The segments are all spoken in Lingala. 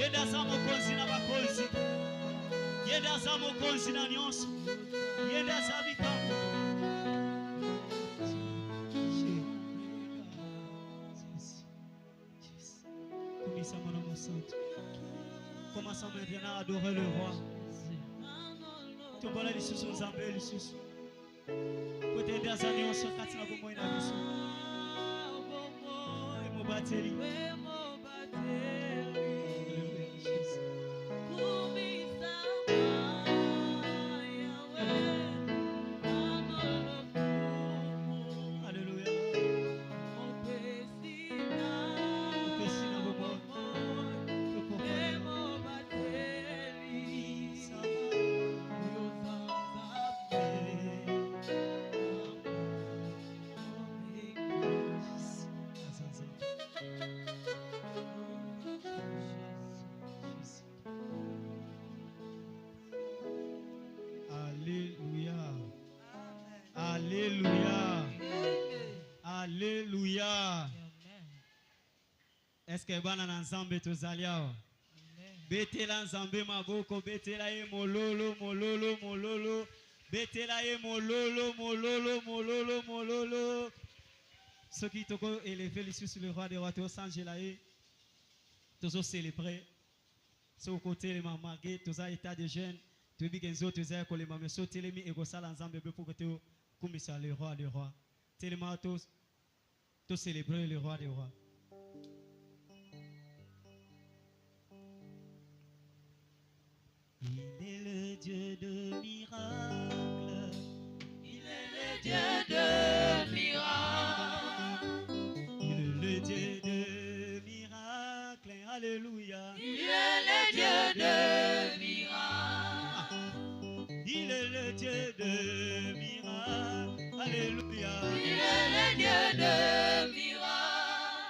Yenda za mokonzi na bakonzi. Yenda za mokonzi na nyonso. Yenda za bikambo. Komisa mon amour saint. Commençons maintenant à adorer le roi. Tu vas aller sur son zambé, sur. Côté des années, on kati na bomo ina biso. Emo bateli. Alléluia. Est-ce que bana na nzambe tozaliao? Betela nzambe maboko, betela ye mololo, mololo, mololo. Betela ye mololo, mololo, mololo, mololo. Ceux qui toko élevé les sur le roi des rois, tous angelae, tous célébrer. Sur côté les mamans, tous à état de jeunes, tous les gens tous à les mamans, tous les mi ego sala nzambe pour que tu comme ça le roi des rois. Tellement tous célébrer le roi des rois. Il est le Dieu de miracles. Il est le Dieu de miracles. Il est le Dieu de miracles. Alléluia. Il est le Dieu de miracles. Il est le Dieu de miracles. Alléluia. Il est le Dieu de miracles.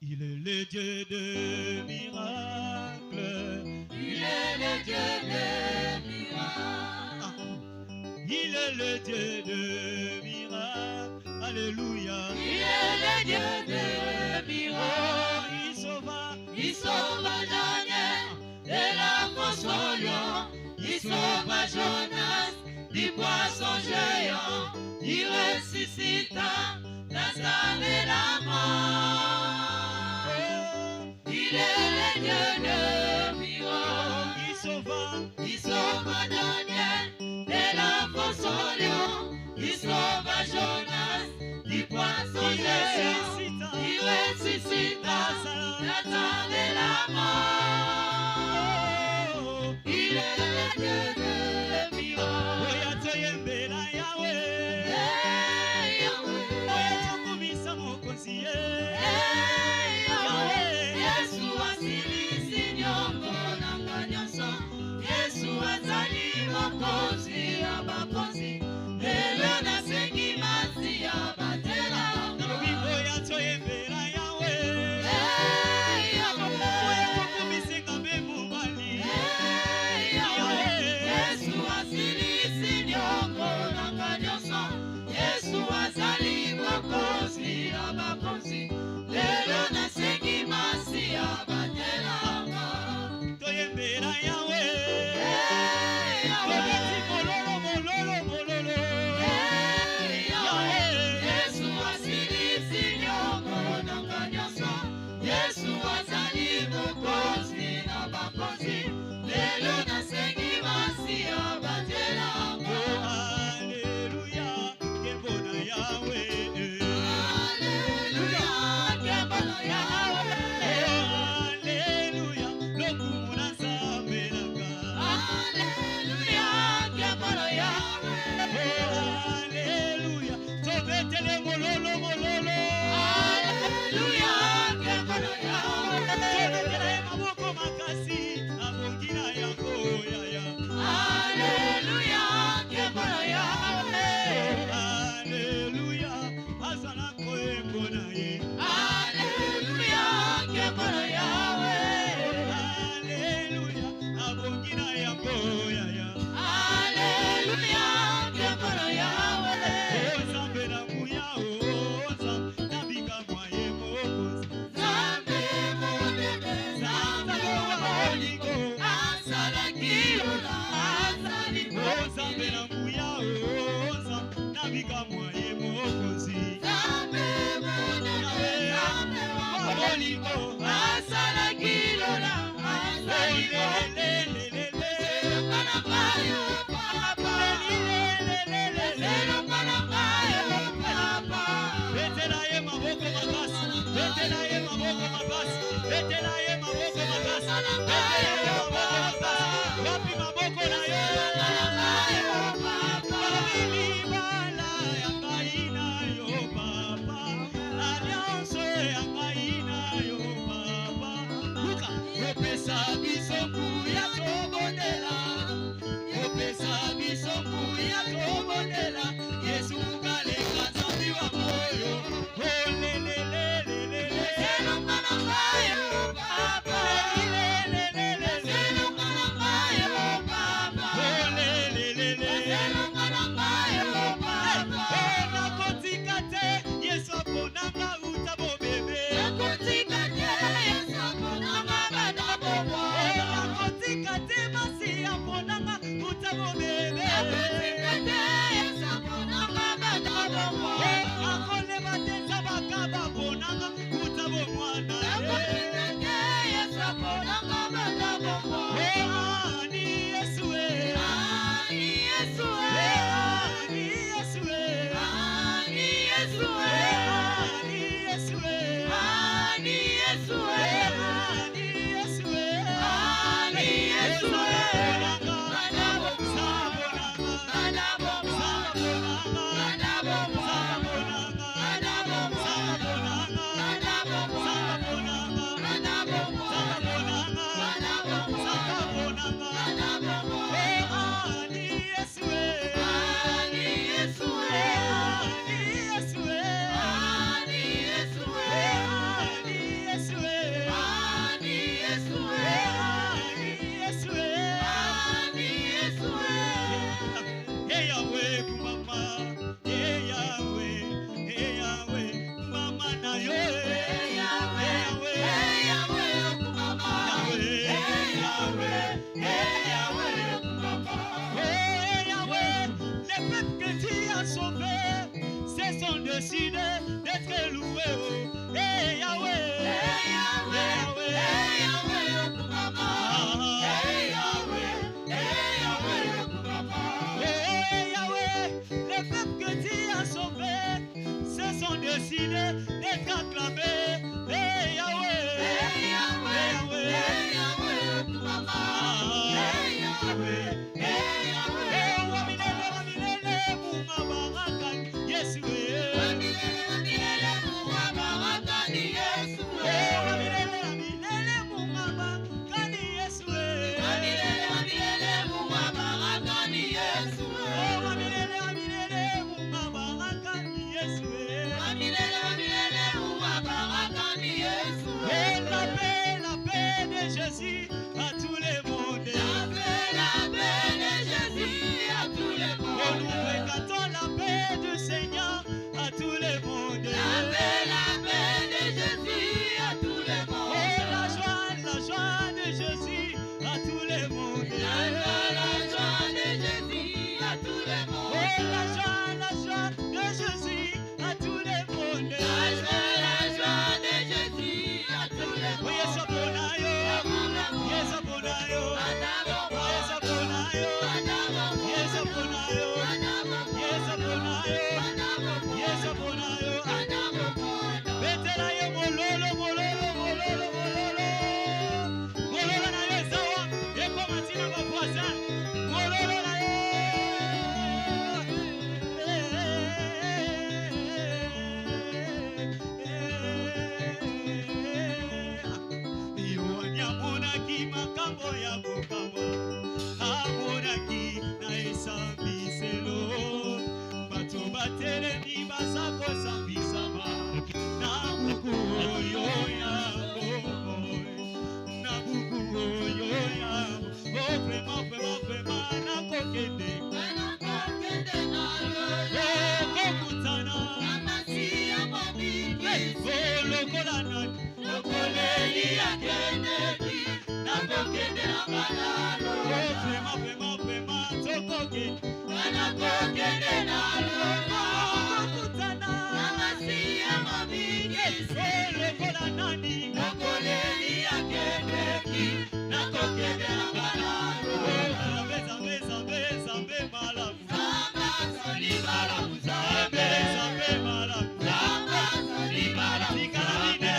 Il est le Dieu de miracles. Il est le Dieu de miracles. Il est le Dieu de miracles. Alléluia. Il est le Dieu de miracles. Il sauva Daniel de la fosse au lion. Il sauva Jonas du poisson géant. Il ressuscita Lazare et la mort. Il est le Dieu de miracles. Il sauva Daniel de la fosse au lion. Il sauva Jonas du poisson géant. Il ressuscita Lazare et la mort. Il est le Dieu de miracles. betela ye maboko mabasi, betela ye maboko mabasi, betela ye maboko mabasi, wapi maboko na yo, Bala ya kaina yo papa, alliance ya kaina yo papa, luka, opesa bisongu ya tobondela, opesa bisongu ya tobondela, Yesu kale kanzambi wa moyo, oh le le le le le le, seno kana kayo papa, le le le le le, seno kana kayo papa, oh le le le le, seno kana kayo papa, na kotika te, Yesu ponanga utabo bebe, na kotika te, Yesu ponanga bada bobo, na kotika te, masi ponanga utabo bebe, na kotika te, Yesu ponanga bada bobo, akole bateza bakaba ponanga utabo mwana, na kotika te, Yesu ponanga bada bobo, ani Yesu ani Yesu ani Yesu ani Yesu ani Yesu ani Yesu ani Yesu ani Yesu décidé d'être loué, oh, hey Yahweh, hey Yahweh, hey Yahweh, Papa, hey Yahweh, hey Yahweh, Papa, hey Yahweh, les peuples que tu as sauvés, se sont décidés d'être acclamés, hey Yahweh, hey Yahweh, hey Yahweh, Papa, hey Yahweh, hey Yahweh, hey Wamilele, Wamilele, Mumabarakan, Yesu. Jésus à tous les mondes. La paix de Jésus à tous les mondes. Oh, nous fréquentons la paix du Seigneur à tous les mondes. La paix de Jésus à tous les mondes. Oh, la joie de Jésus à tous les mondes. La joie de Jésus à tous les mondes. Oh, la joie de Jésus à tous les mondes. La joie de Jésus à tous les mondes. Oh, yes, Zambe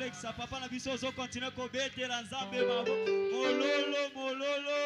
Alexa, papa na biso zo continue ko betela nzambe mabo. Mololo mololo.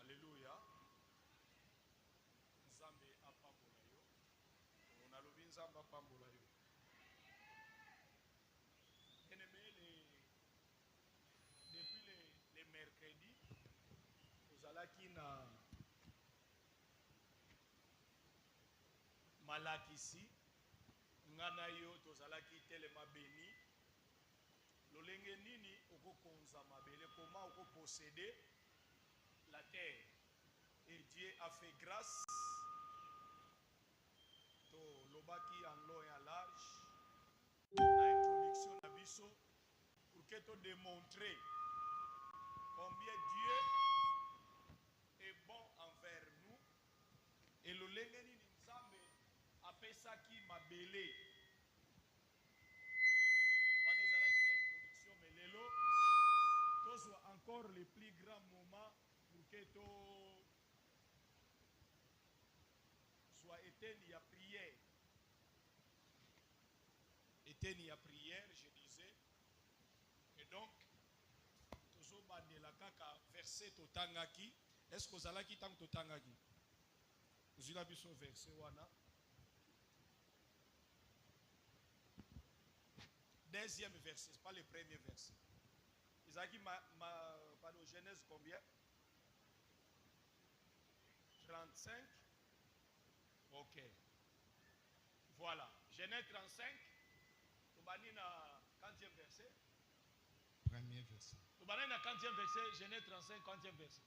Alléluia. Nzambe apambola yo. On a lobi nzambe apambola yo. Bien-aimé, depuis les mercredis, nous allons na malakisi ngana yo tozalaki telema béni. Lolenge nini okokonza mabele, comment okoposséder la terre. Et Dieu a fait grâce. To lobaki en long et en large. Na introduction na biso pour que to démontrer combien Dieu est bon envers nous. Et lolenge nini nzambe apesaki mabele. Wana ezalaki na introduction mais lelo tozwa encore le plus grand moment pour que to soit éteint à prière. Éteint à prière, je disais. Et donc, tozo bandela kaka verset totangaki. Est-ce que ozalaki tant totangaki? Nous avons vu verset wana. Deuxième verset, c'est pas le premier verset. Isaki pardon, Genèse combien? 35. Ok. Voilà. Genèse 35. Tobani na 40e verset. Premier verset. Tobani na 40e verset. Genèse 35, 40e verset.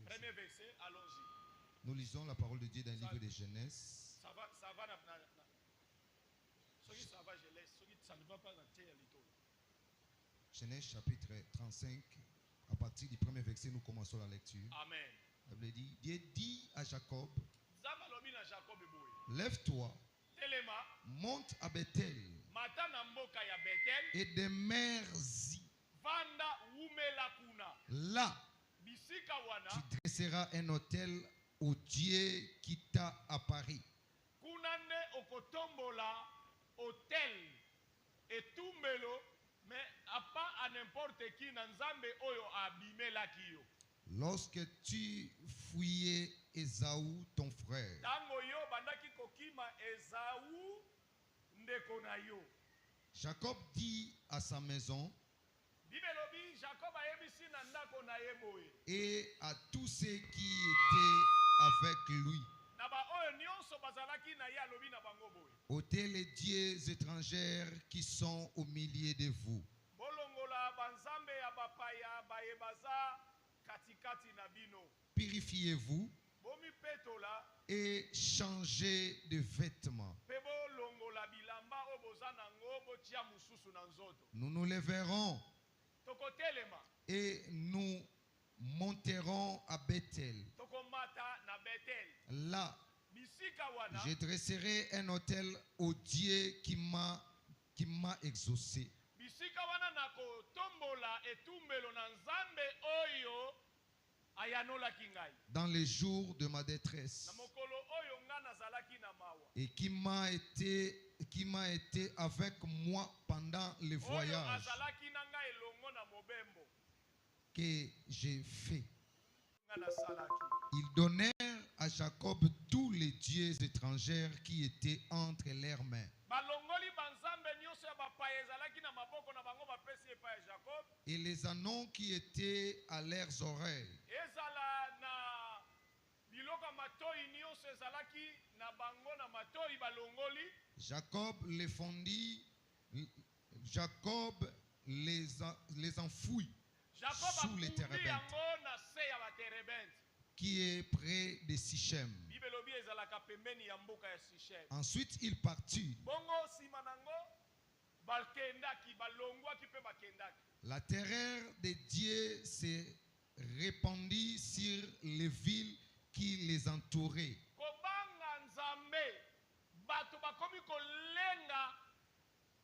Premier verset, allons-y. Nous lisons la parole de Dieu dans le livre de Genèse. Ça va, ça va, je laisse. Ça ne va pas dans le little. Genèse chapitre 35, à partir du premier verset, nous commençons la lecture. Amen. La Bible dit, Dieu dit à Jacob, Jacob lève-toi, Telema, monte à Bethel, mata na mboka ya Bethel, et demeure-y. vanda umela kuna. Là, Bisika wana, tu dresseras un autel au Dieu qui t'a apparu. kunande okotombola hôtel et tumbelo, mais pas à n'importe qui na nzambe oyo abimela kiyo. Lorsque tu fouillais Ésaü, ton frère, Tango yo bandaki kokima Esaü ndeko na yo. Jacob dit à sa maison Bibelobi Jacob ayebisi na ndako na ye boye. et à tous ceux qui étaient avec lui, Na ba oyo nyonso bazalaki na ye alobi na bango boye. ôtez les dieux étrangers qui sont au milieu de vous. Bolongola banzambe ya bapaya bayebaza katikati na bino. Purifiez-vous Bomi petola et changez de vêtements. pe bolongola bilamba oboza nango botia mususu na nzoto. Nous nous lèverons Tokotelema et nous monterons à Bethel. tokomata na Bethel. Là, Bisika wana je dresserai un autel au Dieu qui m'a exaucé. bisika wana nako tombola etumbelo na nzambe oyo ayanolaki ngai. Dans les jours de ma détresse Na mokolo oyo nga nazalaki na mawa. et qui m'a été avec moi pendant le Oyo voyage azalaki na ngai elongo na mobembo. que j'ai fait. Nga nasalaki. Ils donnèrent à Jacob tous les dieux étrangers qui étaient entre leurs mains. Balongoli banzambe nyonso ya bapaya ezalaki na maboko na bango bapesi epai ya Jacob. Et les anneaux qui étaient à leurs oreilles Ezala na biloko matoi nyonso ezalaki na bango na matoi balongoli. Jacob les fondit, Jacob les enfouit Jacob sous les akundi térébintes, yango na se ya baterebente. qui est près de Sichem. Bible lobi ezalaka pembeni ya mboka ya Sichem. Ensuite, il partit. Bongo sima nango bakendaki balongwaki pe bakendaki. La terreur de Dieu se répandit sur les villes qui les entouraient. Kobanga nzambe bato bakomi kolenga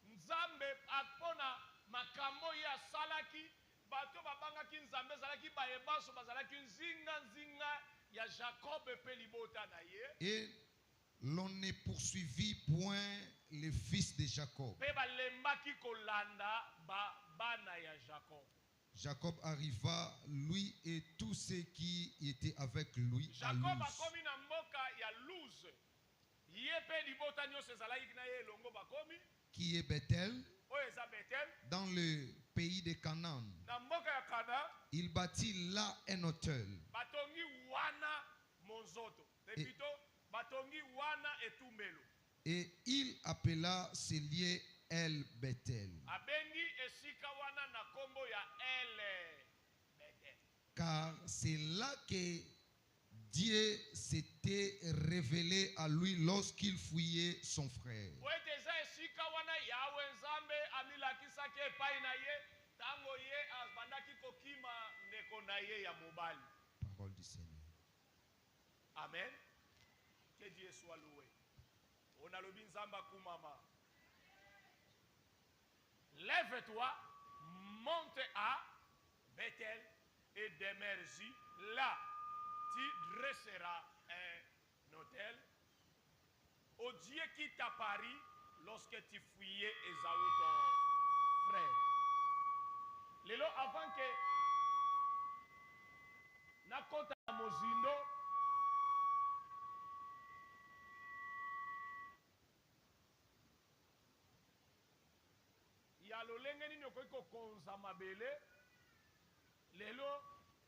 nzambe apona makambo ya salaki. Bato babangaki nzambe zalaki bayebaso bazalaki nzinga ya Jacob pe libota na ye. Et l'on ne poursuivit point les fils de Jacob. Pe balembaki kolanda bana ya Jacob. Jacob arriva, lui et tous ceux qui étaient avec lui, à Jacob Luz, akomi na mboka ya Luz. Ye pe libota nyonso ezalaki na ye elongo bakomi. qui est Bethel, Oyo eza Bethel. dans le pays de Canaan. Na mboka ya Kana. Il bâtit là un autel. Batongi wana monzoto. Repito, batongi wana etumbelo. Et il appela ce lieu El Bethel, Abengi esika wana na kombo ya El Bethel. car c'est là que Dieu s'était révélé à lui lorsqu'il fouillait son frère. Oete za esika wana yawe nzambe amilakisaki epai na ye tango ye abandaki kokima ndeko na ye ya mobali. Parole du Seigneur. Amen. Que Dieu soit loué. On a le bin zamba kumama. Lève-toi, monte à Bethel et demeure-y. Là, tu dresseras un autel au Dieu qui t'apparut lorsque tu fouillais Ésaü ton frère. Lelo avant que nakota mozindo ya lolenge nini okoki kokonza mabele lelo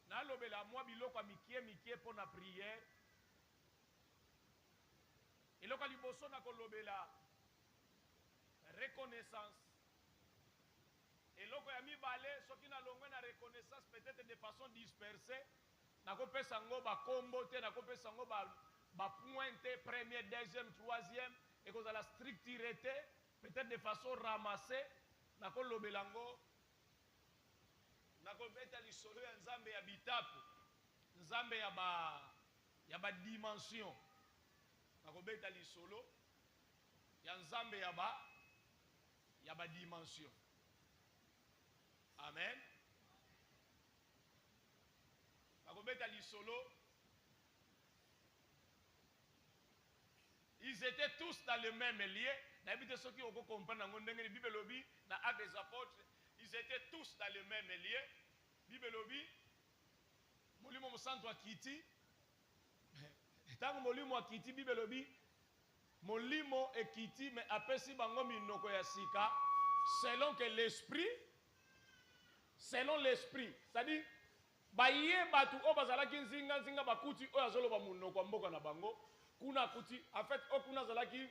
nalobela mwa biloko ya mikie mpo na priere. Eloko ya liboso na kolobela reconnaissance. Eloko ya mibale soki nalongwe na reconnaissance peut-être de façon dispersée nakopesa ngo bakombo te, nakopesa ngo bapoint te, premier, deuxième, troisième, ekozala structuré te, peut-être de façon ramassée. Nakolobela ngo nakobeta lisolo ya nzambe ya bitapu, nzambe ya ba dimension. Nakobeta lisolo ya nzambe ya ba dimension. Amen. Nakobeta lisolo. Ils étaient tous dans le même lieu. N'habitez ceux qui ont compris dans la Bible lobby, dans Actes des Apôtres, ils étaient tous dans le même lieu. Bible lobby, molimo mosanto akiti. Tant molimo akiti Bible lobby, molimo ekiti mais apesi bango minoko ya sika selon que l'esprit, c'est-à-dire baye batu o bazalaki nzinga bakuti o azoloba munoko mboka na bango kuna kuti en fait okuna zalaki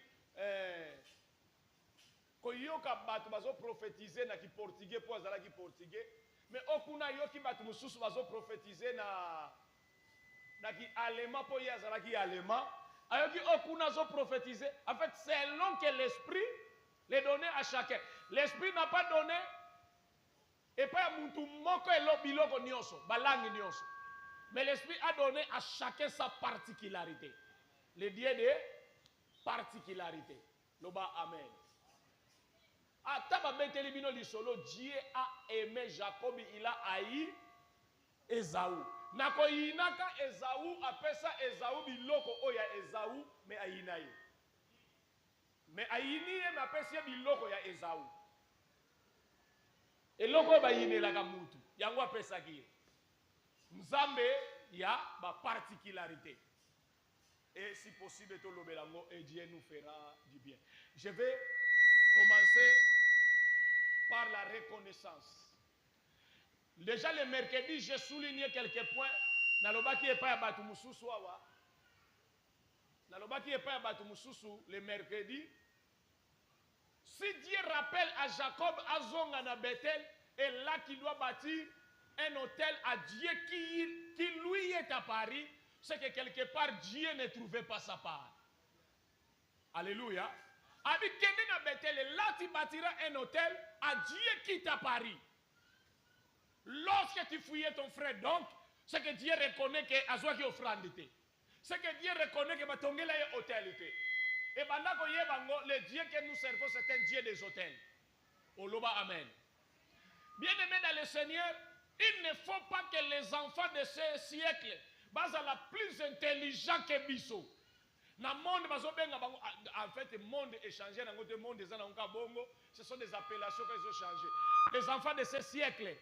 koyoka batu bazo prophétiser na ki portugais po azalaki portugais mais okuna yoki batu mususu bazo prophétiser na ki allemand po ya azalaki allemand ayoki okuna zo prophétiser en fait selon que l'esprit les donné à chacun. L'esprit n'a pas donné et pas muntu moko biloko nyonso balangi nyonso, mais l'esprit a donné à chacun sa particularité. Le Dieu de particularité. Loba amen. Atababeteli bino lisolo, Dieu a aimé Jacob, il a haï Ésaü. Nako yinaka Ésaü apesa Ésaü biloko oya Ésaü mais ayinaye. Mais ayiniye mais apesa biloko ya Ésaü. Eloko bayinelaka mutu yango apesaki nzambe ya ba particularité. Et si possible, et Dieu nous fera du bien. Je vais commencer par la reconnaissance. Déjà le mercredi, j'ai souligné quelques points. Nalobaki epa ya batu mususu awa. Nalobaki epa batu mususu le mercredi. Si Dieu rappelle à Jacob azonga na Bethel, et là qu'il doit bâtir un hôtel à Dieu qui lui est à Paris, c'est que quelque part Dieu ne trouvait pas sa part. Alléluia. Avec Kende na Bethel, et là tu bâtiras un hôtel à Dieu qui est à Paris. Lorsque tu fouillais ton frère, donc, c'est que Dieu reconnaît que Azwa qui offrande. C'est que Dieu reconnaît que Batongela est hôtel. Et pendant le Dieu que nous servons, c'est un Dieu des hôtels. Oloba Amen. Bien-aimés dans le Seigneur, il ne faut pas que les enfants de ce siècle basent la plus intelligent que Bisso. Dans le monde, en fait, le monde est changé. Dans le monde, ce sont des appellations qu'ils ont changées. Les enfants de ce siècle,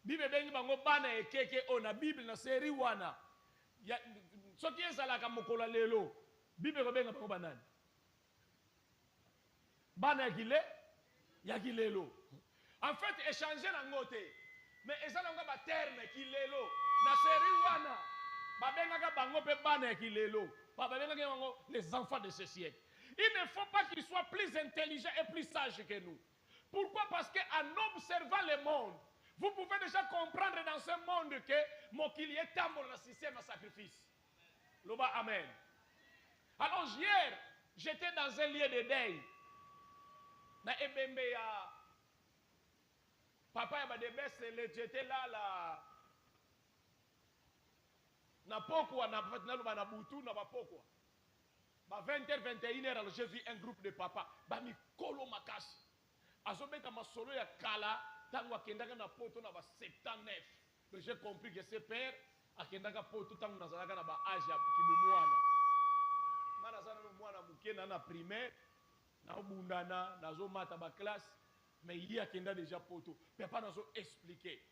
Bible bengi bango bana ekeke ona Bible na série wana. Ya soki ezalaka mokola lelo. Bible ko benga bango banani. Bana ya kilelo. En fait, échanger na ngote. Mais ezalanga ba terme kilelo na série wana. Ba benga bango pe bana ya kilelo. Ba benga bango les enfants de ce siècle. Il ne faut pas qu'ils soient plus intelligents et plus sages que nous. Pourquoi? Parce qu'en observant le monde, vous pouvez déjà comprendre dans ce monde que mon qu'il y ait tambour dans le système de sacrifice. Loba Amen. Alors hier, j'étais dans un lieu de deuil. Na Ebembe ya papa ya Badebese, j'étais là na pokwa na butu na bapokwa. Ba 20h 21h alors j'ai vu un groupe de papa ba mikolo makasi. Azobeta masolo ya kala. Tango akendaka na poto na ba 79. Mais j'ai compris que ce père akendaka poto tango nazalaka na ba âge ya kimumwana. Na nazana no mwana muke na primaire na obundana nazo mata ba classe mais il akenda déjà poto. Papa nazo expliquer.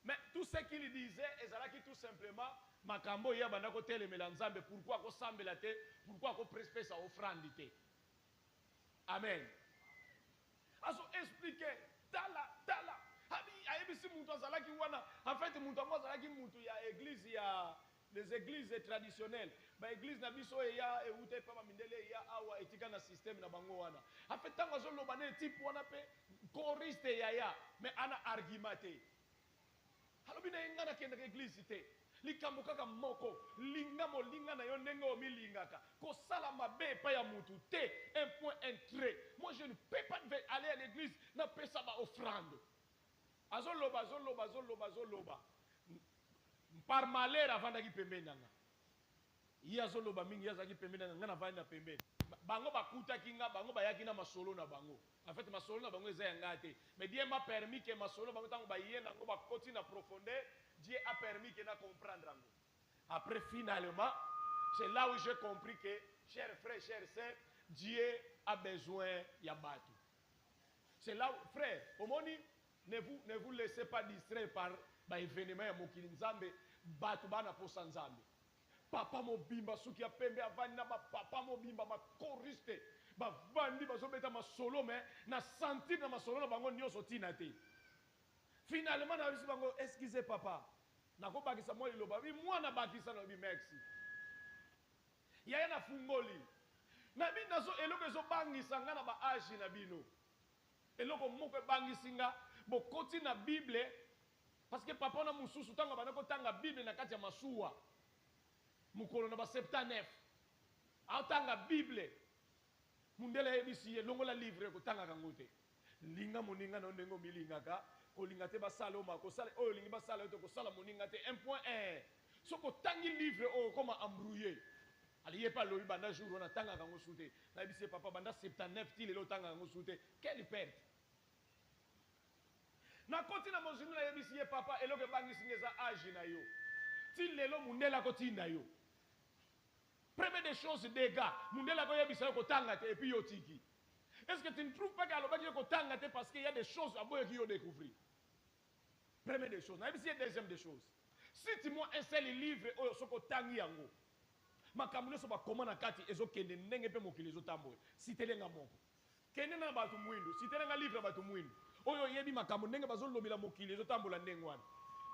Mais tout ce qu'il disait ezalaki tout simplement makambo ya banda ko telemela nzambe pourquoi ko sambela te pourquoi ko presper sa offrande te. Amen. Azo expliquer tala ayebisi muntu azalaki wana en fait muntu ngo azalaki muntu ya église ya les églises traditionnelles ba église na biso ya eute pa mindele ya awa etika na système na bango wana en fait tango zo loba ne type wana pe choriste ya mais ana argumenté halobi na ngana kenda ka église te likambo kaka moko lingamo linga na yo ndenge omilingaka ko sala mabe pa ya mutu te un point un trait. Moi je ne peux pas aller à l'église na pesa ba offrande. Azoloba. Par malheur avant d'aki pembeni nanga. Iya azoloba mingi yazaki pembeni nanga na vandi na pembeni. Bango bakuta kinga bango bayaki na masolo na bango. En fait masolo na bango eza yanga te. Mais Dieu m'a permis que masolo bango tango bayenda ngo bakoti na profondeur, Dieu a permis que na comprendre ngo. Après finalement, c'est là où j'ai compris que chers frères, chers sœurs, Dieu a besoin ya batu. C'est là où frère, omoni ne vous laissez pas distraire par l'événement ya mokili nzambe batu bana posa nzambe. Papa mobimba suki ya pembe avani na papa mobimba ma choriste ba vandi bazobeta masolo mais na sentir na masolo na bango nyonso tina te. Finalement na bisi bango excusez papa. Nako bakisa moi liloba bi mwana bakisa na bi merci. Yaya na fungoli. Na bi nazo eloko ezo bangisa nga na ba age na bino. Eloko moko bangisinga bokoti na Bible parce que papa na mususu tanga banako tanga Bible na kati ya masuwa. Mukolo na ba 79. Atanga Bible. Mundele ebisi longola livre ko tanga kangote. Linga moninga na ndengo milingaka ko linga te basala o mako sala o linga basala to ko sala moninga te 1.1. Soko tangi livre o comme embrouillé. Aliye pa lobi banda jour on tanga kango soute. Na ebisi papa banda 79 ti lelo tanga kango soute. Quelle perte. Na koti na mozinu na ebisi ye papa eloke bangi singeza age na yo. Ti lelo mundela ko ti na yo. Première des choses des gars, mundela ko yebisa ko tanga te et puis yo tiki. Est-ce que tu ne trouves pas qu'alobaki ko tanga te parce qu'il y a des choses à boye qui yo découvrir. Première des choses, na ebisi deuxième des choses. Si tu moi un seul livre oyo soko tangi yango. Makambo so ba komana kati ezokende ndenge pe mokili ezotambola. Sitelenga moko. Kende na batu mwindu, sitelenga livre batu mwindu. Oyo yebi makambo ndenge bazolobela mokili ezotambola ndenge wana.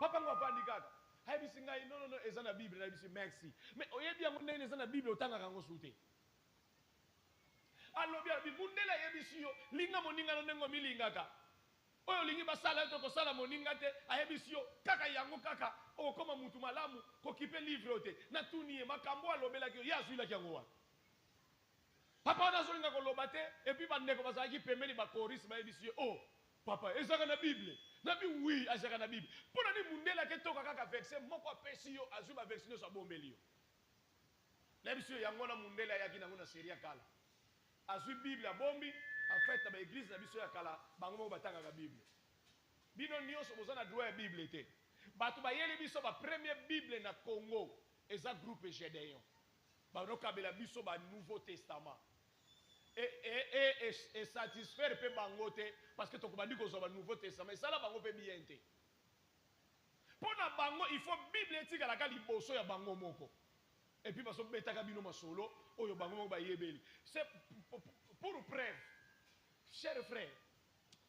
Papa ngo afandi kaka. ayebisi ngai non eza na Bible ayebisi merci mais oyebi yango ndenge eza na Bible otangaka yango sute alobi abi mundele ayebisi yo linga moninga no ndenge milingaka oyo lingi basala to kosala moninga te ayebisi yo kaka yango kaka okoma mutu malamu kokipe livre te na tuni ye makambo alobelaki yo yazwilaki yango wana papa wana azolinga koloba te epuis bandeko bazalaki pembeni bakoris bayebisi yo oh papa ezaka na Bible nabi oui ezaka na Bible mpona ni mundele aketoka kaka verset moko apesi yo azwi baverset nyonso abombeli yo nayebisi yo yango na mundele ayaki nango na seria kala azwi Bible abombi en fait ba église na biso ya kala bango moko batangaka Bible bino nyonso boza na droit ya Bible te bato bayeli biso ba premier Bible na Congo eza groupe Gédéon banokabela biso ba Nouveau Testament et satisfaire pe bango te parce que tokobandi kozwa ba Nouveau Testament esala bango pe bien te pona bango il faut Bible etikalaka liboso ya bango moko et puis baso betaka bino masolo oyo bango moko bayebeli c'est pour preuve chers frères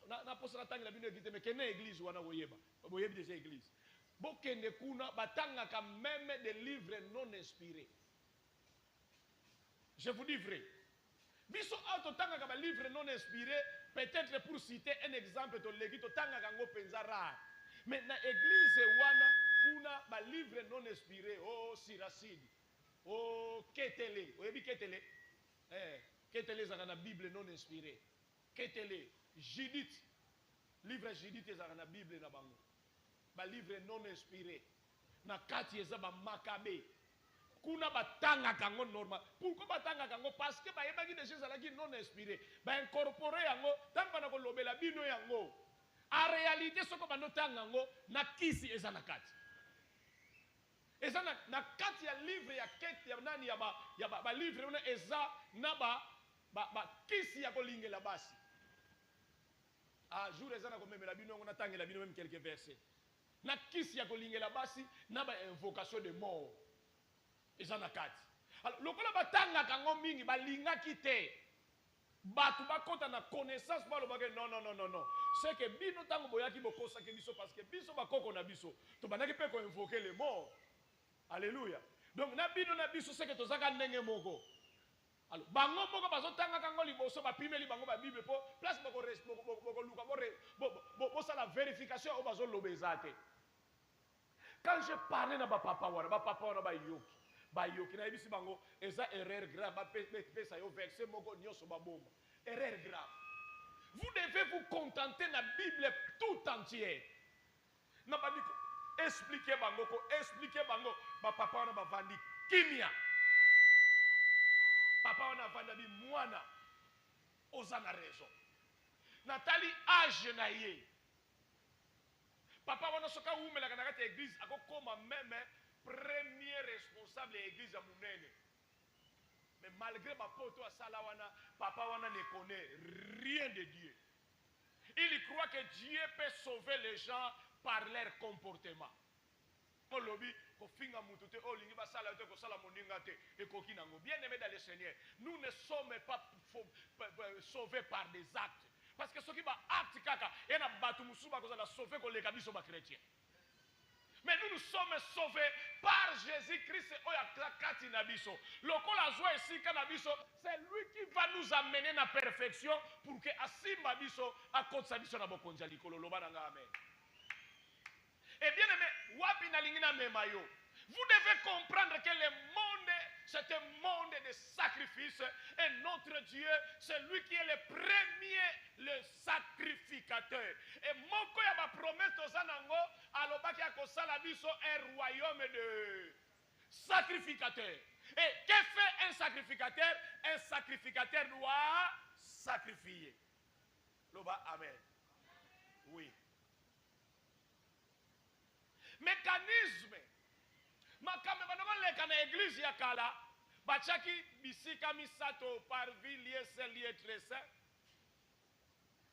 na posala tangela bino ekite mais kene église wana boyeba boyebi déjà église bokende kuna batangaka même des livres non inspirés je vous dis vrai biso auto tangaka ba livre non inspirés peut-être pour citer un exemple to legi to tangaka ngo penza rare mais na église wana kuna ba livre non inspirés oh Siracide oh Ketele oyebi Ketele Ketele zaka na Bible non inspirée Ketele Judith livre Judith ezaka na Bible na bango ba livre non inspiré na kati eza ba Makabe kuna batangaka yango normal pourquoi batangaka yango parce que bayebaki des choses ezalaki non inspiré baincorpore yango ntango bana kolobela bino yango en réalité soko banotanga yango na kisi eza na kati eza na kati ya livre ya kete ya nani ya ba livre wana eza na ba kisi ya kolingela basi jour eza na komemela bino yango natangela bino même quelques versets na kisi ya kolingela basi na ba invocation de mort eza na kati alors lokola batangaka yango mingi balingaki te bato bakota na connaissance balobaka non c'est que bino ntango boyaki bokosaki biso parce que biso bakoko na biso tobandaki mpe koinvoke le mort alléluia donc na bino na biso c'est que tozaka ndenge moko alors bango moko bazotangaka yango liboso bapimeli bango babible mpo place bokoluka bosala vérification oyo bazoloba eza te quand je parlais na bapapa wana bayoki nayebisi bango eza erreur grave bapesa yo verset moko nyonso babomba erreur grave vous devez vous contenter na Bible tout entière na bandiko expliquer bango bapapa wana bavandi kimia papa wana avanda bi mwana oza na raison natali age na ye papa wana soka umelaka na kati ya église akokoma meme premier responsable ya église ya munene mais malgré bapoto asala wana papa wana ne connaît rien de Dieu il croit que Dieu peut sauver les gens par leur comportement olobi kofinga mutu te olingi basala te kosala moninga te ekoki nango bien aimé dans le Seigneur nous ne sommes pas sauvés par des actes parce que soki ba acte kaka ena batu mususu bakozala sauver koleka biso ba chrétien mais nous sommes sauvés par Jésus-Christ oya kati na biso lokola zo esika na biso c'est lui qui va nous amener na perfection pour que asimba biso akotsa biso na bokonza likolo loba nanga amen. Et bien aimé, wapi na lingina memayo. Vous devez comprendre que le monde, c'est un monde de sacrifice. Et notre Dieu, c'est lui qui est le premier, le sacrificateur. Et moko ya ba promesse tozanango, alobaki akosala biso un royaume de sacrificateur. Et que fait un sacrificateur? Un sacrificateur doit sacrifier. Loba amen. Oui. Mécanisme makambe banoleka na église ya kala bachaki bisika misato parvis lieu lieu très saint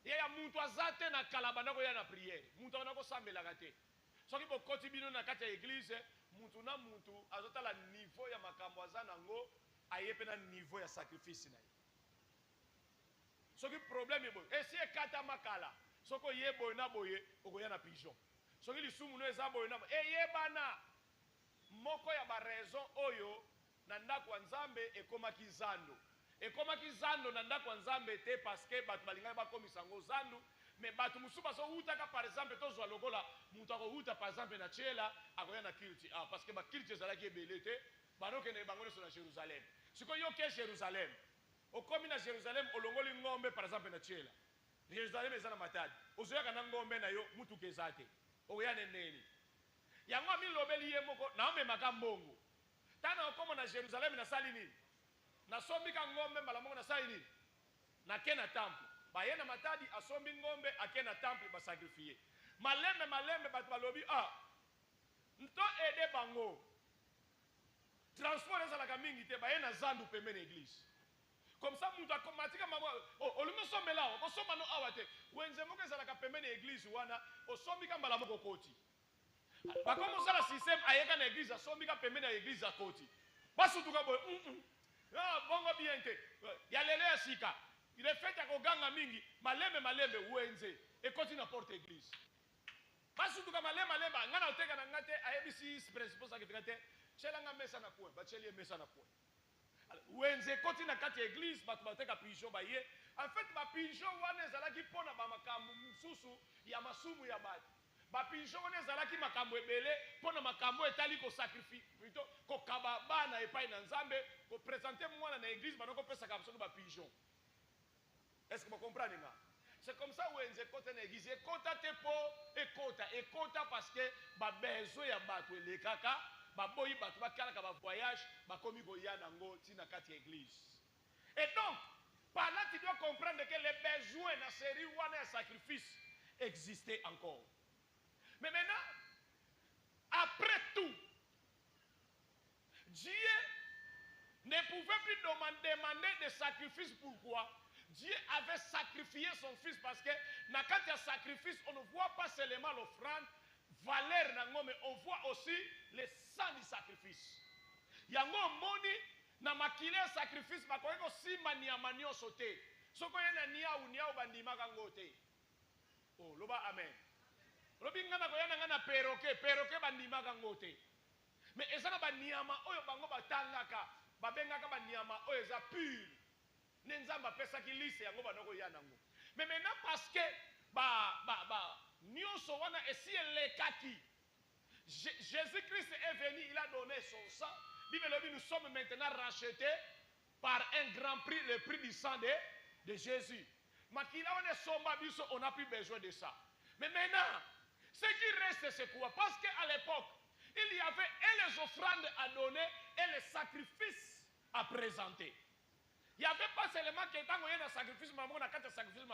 ya muntu azate na kala banako ya na prière muntu banako sambelaka te soki bokoti bino na kati ya église muntu na muntu azotala niveau ya makambo azanango ayepe na niveau ya sacrifice na ye soki problème ebo esi ekata makala soko yebo na boye okoya na pigeon soki lisumu no eza boye na eyebana moko ya ba raison oyo na ndako ya Nzambe ekomaki zando. Ekomaki zando na ndako ya Nzambe te parce que bato balingaki bakomisa ngo zandu, mais bato mususu baso utaka par exemple tozwa lokola mutu akohuta par exemple na Tshela akoya na Kilti. Ah, parce que ba Kilti ezalaki ebele te, banokende bango nyonso na Jérusalem. Sikoyo yo ke Jérusalem, okomi na Jérusalem olongoli ngombe par exemple na Tshela. Jérusalem eza na matadi. Ozoyaka na ngombe na yo mutuka eza te. Okoya neni. Yango amilobeli ye moko na omemaka mbongo. Tana okomo na Jérusalem na sali nini? Na sombika ngombe mbala moko na sali nini? Na ke na temple. Ba ye na matadi asombi ngombe ake na temple ba sacrifier. Malembe bato balobi ah. Nto ede bango. Transport ezalaka mingi te ba ye na zandu pembeni église. Comme ça mutu akomatika mama olungo sombela okosomba no awate. Wenze moko ezalaka pembeni église wana osombika mbala moko koti. Bakomo sala système ayeka na église asombika pembeni ya église akoti. Basutuka boy ah bongo bien te. Ya lele ya sika. Il est fait akoganga mingi malembe wenze ekoti na porte église. Basutuka malembe ngana oteka na ngate ayebisi principal sakifika Tshela nga mesa na kwe, ba tsheli mesa na kwe. Wenze koti na kati église bato bateka pigeon ba ye. En fait ba pigeon wana ezalaki pona ba makambo mususu ya masumu ya bato. Ba pigeon wana ezalaki makambo ebele pona makambo etali ko sacrifice plutôt ko kababa na epai na Nzambe ko présenter mwana na église banoko pesa ka ba pigeon. Est-ce que vous comprenez nga? C'est comme ça wenze kota na église ekota te po ekota parce que ba besoin ya bato elekaka ba boyi bato bakalaka ba voyage bakomi koya nango tina kati église. Et donc par là tu dois comprendre que les besoins na série wana ya sacrifice existaient encore. Mais maintenant après tout Dieu ne pouvait plus demander des sacrifices. Pourquoi? Dieu avait sacrifié son fils parce que na kati ya sacrifice on ne voit pas seulement l'offrande valeur nango, mais on voit aussi le sang du sacrifice. Yango moni na makile sacrifice bakoye ko simba nyama nyonso te. Soko yena niau bandimaka ngo te. Oh loba amen. Lobi ngana ko yana ngana perroquet bandimaka ngo te. Mais ezana ba nyama oyo bango batangaka babengaka ba nyama oyo eza pure. Nenzamba pesa ki lise yango banoko yana ngo. Mais maintenant parce que nyonso wana esi elekaki. Jésus-Christ est venu, il a donné son sang. Bible dit nous sommes maintenant rachetés par un grand prix, le prix du sang de Jésus. Makila on somba biso, on n'a plus besoin de ça. Mais maintenant, ce qui reste c'est quoi? Parce qu'à l'époque, il y avait et les offrandes à donner et les sacrifices à présenter. Il n'y avait pas seulement que tant qu'on y a un sacrifice, on a quatre sacrifices,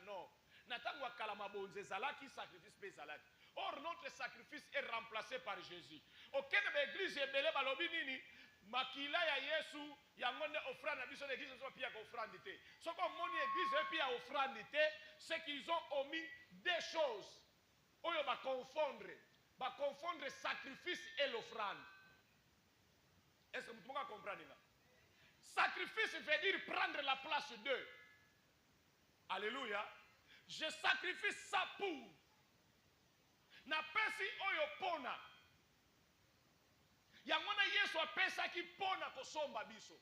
non. Natango akala mabonze zalaki sacrifice pe zalaki. Or notre sacrifice est remplacé par Jésus. Aucune église ebele balobi nini makila ya Yesu yangonde offrande na biso l'église so pia ko offrande te. So comme moni église e pia offrande te, c'est qu'ils ont omis deux choses. Oyo ba confondre sacrifice et l'offrande. Est-ce que vous pouvez comprendre là? Sacrifice veut dire prendre la place d'eux. Alléluia. Je sacrifie ça pour. Na pesi oyo pona. Yangona Yesu apesa ki pona kosomba biso.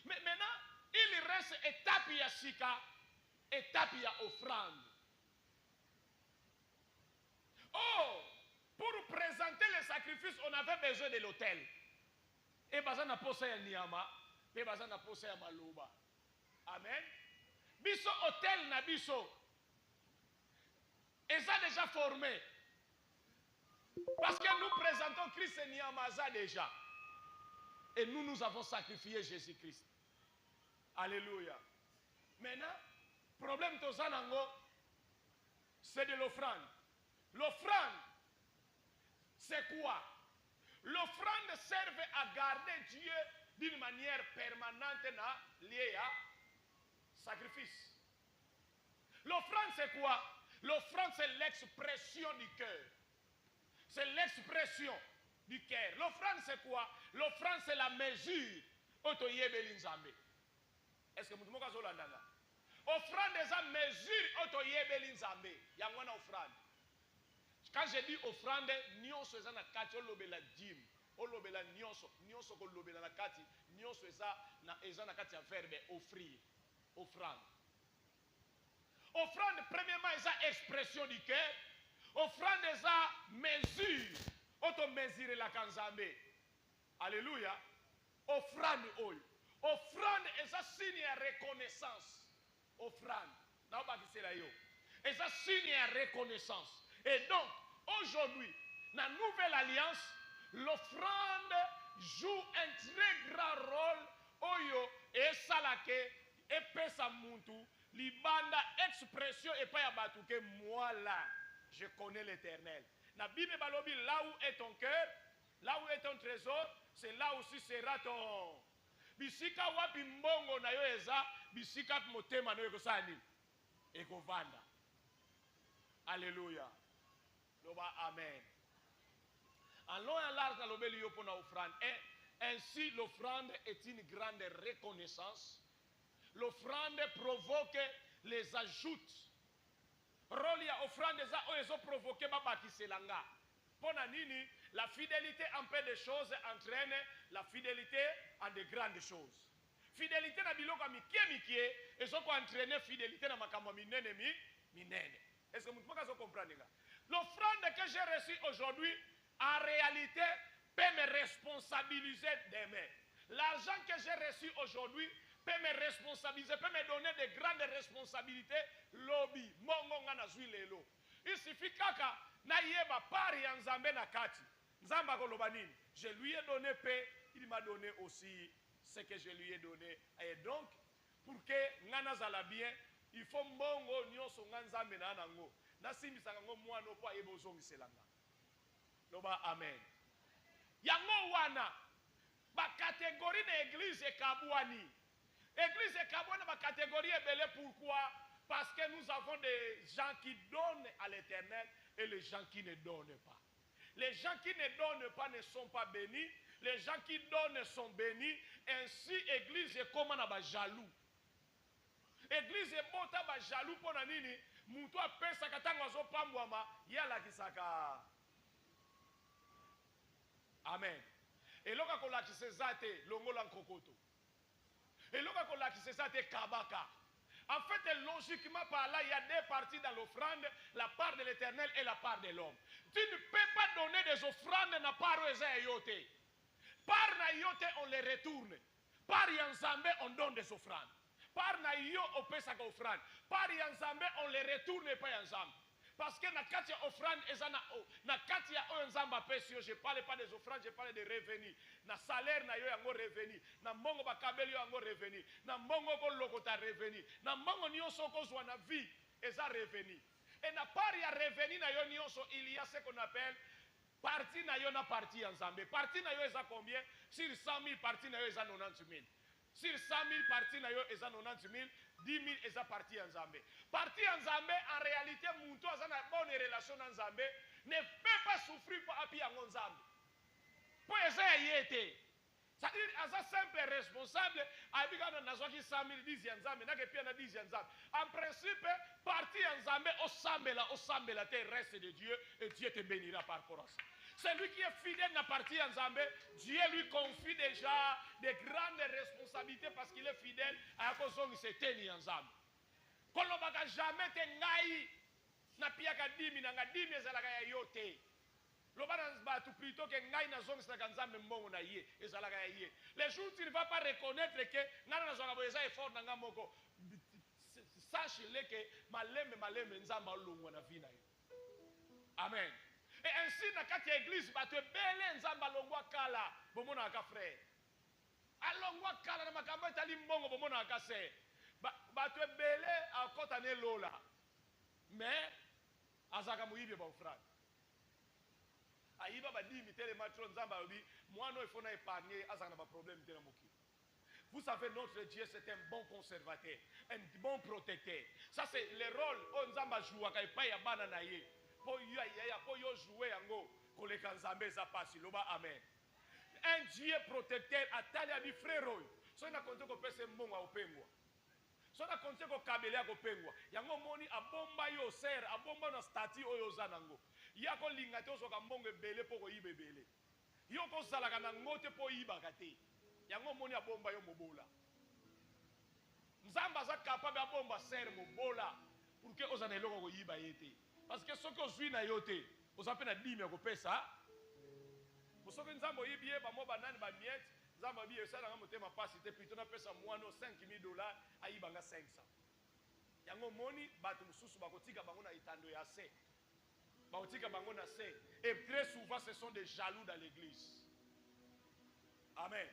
Mais maintenant, il reste étape ya shika, étape ya offrande. Oh, pour présenter les sacrifices, on avait besoin de l'autel. Et bazana posa ya niyama, et bazana posa ya maloba. Amen. Biso hôtel na biso. Et ça déjà formé. Parce que nous présentons Christ et Niamaza déjà. Et nous avons sacrifié Jésus-Christ. Alléluia. Maintenant, problème de Zanango, c'est de l'offrande. L'offrande, c'est quoi? L'offrande servait à garder Dieu d'une manière permanente liée à sacrifice. L'offrande, c'est quoi? L'offrande, c'est l'expression du cœur. C'est l'expression du cœur. L'offrande, c'est quoi? L'offrande, c'est la mesure. Est-ce que vous avez dit? Offrande, c'est la mesure. Yangwana offrande. Quand je dis offrande, nous sommes dans la dîme. olobela nyonso kolobela na kati nyonso eza na kati ya verbe offrir offrande. Offrande premièrement eza expression du cœur. Offrande eza mesure auto mesurer la kanzambe. Alléluia. Offrande oyo. Offrande eza signe ya reconnaissance. Offrande. Na bakisela yo. Eza signe ya reconnaissance. Et donc aujourd'hui, dans la nouvelle alliance, l'offrande joue un très grand rôle. Oyo et salake et pesa muntu libanda expression et pas yabatuke moi là je connais l'Éternel. Na Bible balobi là où est ton cœur, là où est ton trésor, c'est là aussi sera ton bisika wapi mbongo na yo eza bisika motema na yo kosani ekovanda. Alléluia. Loba amen. En long et en large, dans l'obéli pour l'offrande. Ainsi, l'offrande est une grande reconnaissance. L'offrande provoque les ajoutes. Rolia offrande za oyezo provoqué babakiselanga. Pona nini, la fidélité en peu de choses entraîne la fidélité en de grandes choses. Fidélité na biloko mikie ezo ko entraîner fidélité na makambo minene minene. Est-ce que vous pouvez comprendre? L'offrande que j'ai reçue aujourd'hui, en réalité, peut me responsabiliser demain. L'argent que j'ai reçu aujourd'hui peut me responsabiliser, peut me donner de grandes responsabilités. Lobby, mongonga na zui lelo. Il suffit kaka na yeba pari ya nzambe na kati. Nzamba koloba nini? Je lui ai donné paix, il m'a donné aussi ce que je lui ai donné. Et donc, pour que ngana zala bien, il faut mbongo nyonso nganzambe na nango. Na simbisaka ngo mwana po ayeba ozongiselanga. Loba amen. Yango wana ba catégorie de église ekabwani. Église ekabwani ba catégorie ebele pourquoi? Parce que nous avons des gens qui donnent à l'Éternel et les gens qui ne donnent pas. Les gens qui ne donnent pas ne sont pas bénis. Les gens qui donnent sont bénis. Ainsi, église est comme un jaloux. Église est bota ba jaloux pour nini? Mutu apesa katanga zo pambwama yala kisaka. Amen. Et loka kola kisezate longola nkokoto. Et loka kola kisezate kabaka. En fait, logiquement par là, il y a deux parties dans l'offrande, la part de l'Éternel et la part de l'homme. Tu ne peux pas donner des offrandes na part yote. Par na yote, on les retourne. Par yanzambe, on donne des offrandes. Par na yo, on peut sa offrande. Par yanzambe, on les retourne pas yanzambe. Parce que na katia offrande, na katia yanzamba pesio, je parle pas des offrandes, je parle des revenus. Na salaire na yo yango revenu. Na mongo bakabeli yango revenu. Na mongo ko lokota revenu. Na mongo nyonso ko zwa na vie, eza revenu. Et na part ya revenu na yo nyonso, il y a ce qu'on appelle parti na yo na parti yanzambe. Parti na yo eza combien? Sur 100 000 parti na yo eza 90 000. Sur 100 000 parti na yo eza 90 000, 10 000 eza parti yanzambe. Parti yanzambe, en réalité, muntu aza na bonne relation yanzambe, ne peut pas souffrir pour api yango nzambe. Pour eza yete. C'est-à-dire, aza simple responsable, abika na zwaki 100 000 10 yanzambe, na ke pia na 10 yanzambe. En principe, parti yanzambe, osambela te reste de Dieu, et Dieu te bénira par rapport à ça. Celui qui est fidèle na partie en Zambé, Dieu lui confie déjà des grandes responsabilités parce qu'il est fidèle à cause de ses tenus en Zambé. Quand on va jamais te ngai na piaka dimi na ngadimi ezalaka ya yote. Lobana batu plutôt que ngai na zongi sa kanzambe mbongo na ye ezalaka ya ye. Les jours tu ne vas pas reconnaître que ngana na zonga boza effort na ngamoko. Sache-le que maleme nzamba olongwa na vie na yo. Amen. Et ainsi, dans la église, tu es belé, nzamba longwa kala, bomona aka frère. Alongwa kala, na makambo etali mbongo, bomona aka sœur. Tu es belé, à kotane lola. Mais, azaka muibe ba frère. Aïba ba di mitele matro nzamba obi, moi non il faut na épargner, azaka na ba problème tena moki. Vous savez, notre Dieu, c'est un bon conservateur, un bon protecteur. Ça, c'est le rôle, on nzamba joua, ka ipa ya bana na ye. Po yo jouer yango koleka nzambe za pasi loba amen. Un Dieu protecteur atali abi frère. So na konte ko pese mbongo opengwa. So na konte ko kabele ko pengwa. Yango moni abomba yo ser abomba na stati oyo zanango. Yako lingate so ka mbongo ebele poko yibebele. Yo ko sala kana ngote po yibaka te. Yango moni abomba yo mobola. Nzamba za capable abomba ser mobola pour que ozana eloko ko yiba yete. Parce que soki ozwi na yo te, ozape na 10 ko pesa. Soki nzambo yibie ba mo banani ba miette, nzamba biye sala nga motema pasi te plutôt na pesa mwano $5,000 ayibanga 500. Yango moni batu mususu bakotika bango na itando ya se. Bakotika bango na se. Et très souvent ce sont des jaloux dans l'église. Amen.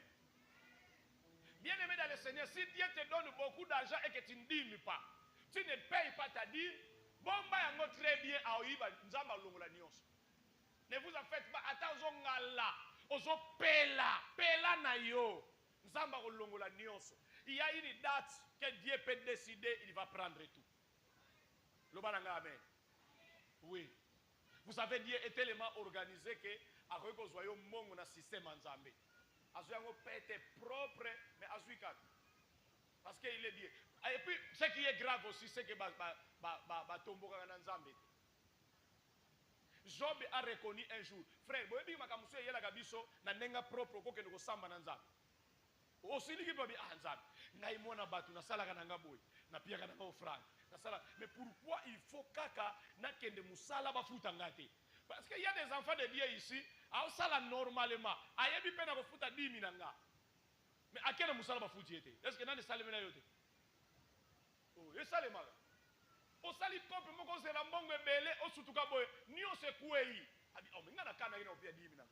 Bien-aimé dans le Seigneur, si Dieu te donne beaucoup d'argent et que tu ne dîmes pas, tu ne payes pas ta dîme, bomba yango très bien a oyiba nzamba longola nyonso. Ne vous en faites pas, attention ngala, ozo pela na yo, nzamba longola nyonso. Il y a une date que Dieu peut décider, il va prendre tout. Lobananga amen. Oui. Vous savez, Dieu est tellement organisé que à quoi que soyons mongo na système nzambe. Azuyango pète propre, mais azuikat. Parce qu'il est Dieu. Et puis, ce qui est grave aussi, c'est que tombo kana nzambe. Job a reconnu un jour, frère, boyebi makamuso yela kabiso na nenga propre ko kende ko samba na nzambe. Osiliki babi nzambe. Ngai mona batu na sala kana ngaboy, na pia kana offrande. Na sala, mais pourquoi il faut kaka na kende musala bafuta ngate? Parce qu'il y a des enfants de Dieu ici, a sala normalement, ayebi pena ko futa 10 000 nga. Mais akena musala bafuti ete. Est-ce que nani salemena yote? Oh, et salema. O sali peuple moko se la mbongo ebele o sutuka boye ni o se kuei abi o minga na kana ina opia 10 000.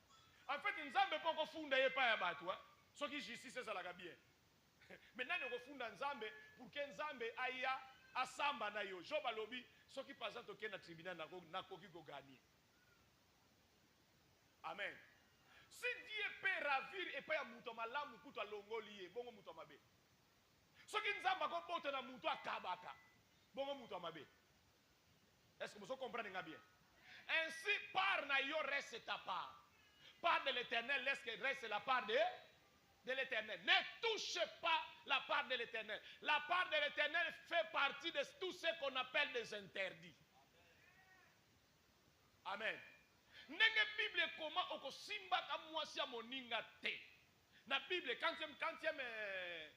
En fait nzambe poko funda ye pa ya batu soki justice ça la bien. Mais nani ko funda nzambe pour que nzambe aya asamba na yo Job alobi soki par exemple ke na tribunal na koki ko gagner. Amen. Si Dieu peut ravir et pas ya muto malamu kuto alongoli ye bongo muto mabe. Soki nzamba ko bote na muto akabaka. Bongo muto mabe. Est-ce que vous comprenez bien? Ainsi par na yo reste ta part. Part de l'Éternel, laisse que reste la part de l'Éternel. Ne touche pas la part de l'Éternel. La part de l'Éternel fait partie de tout ce qu'on appelle des interdits. Amen. Nenge Bible comment oko simba ka mwasi ya moninga te. Na Bible 40e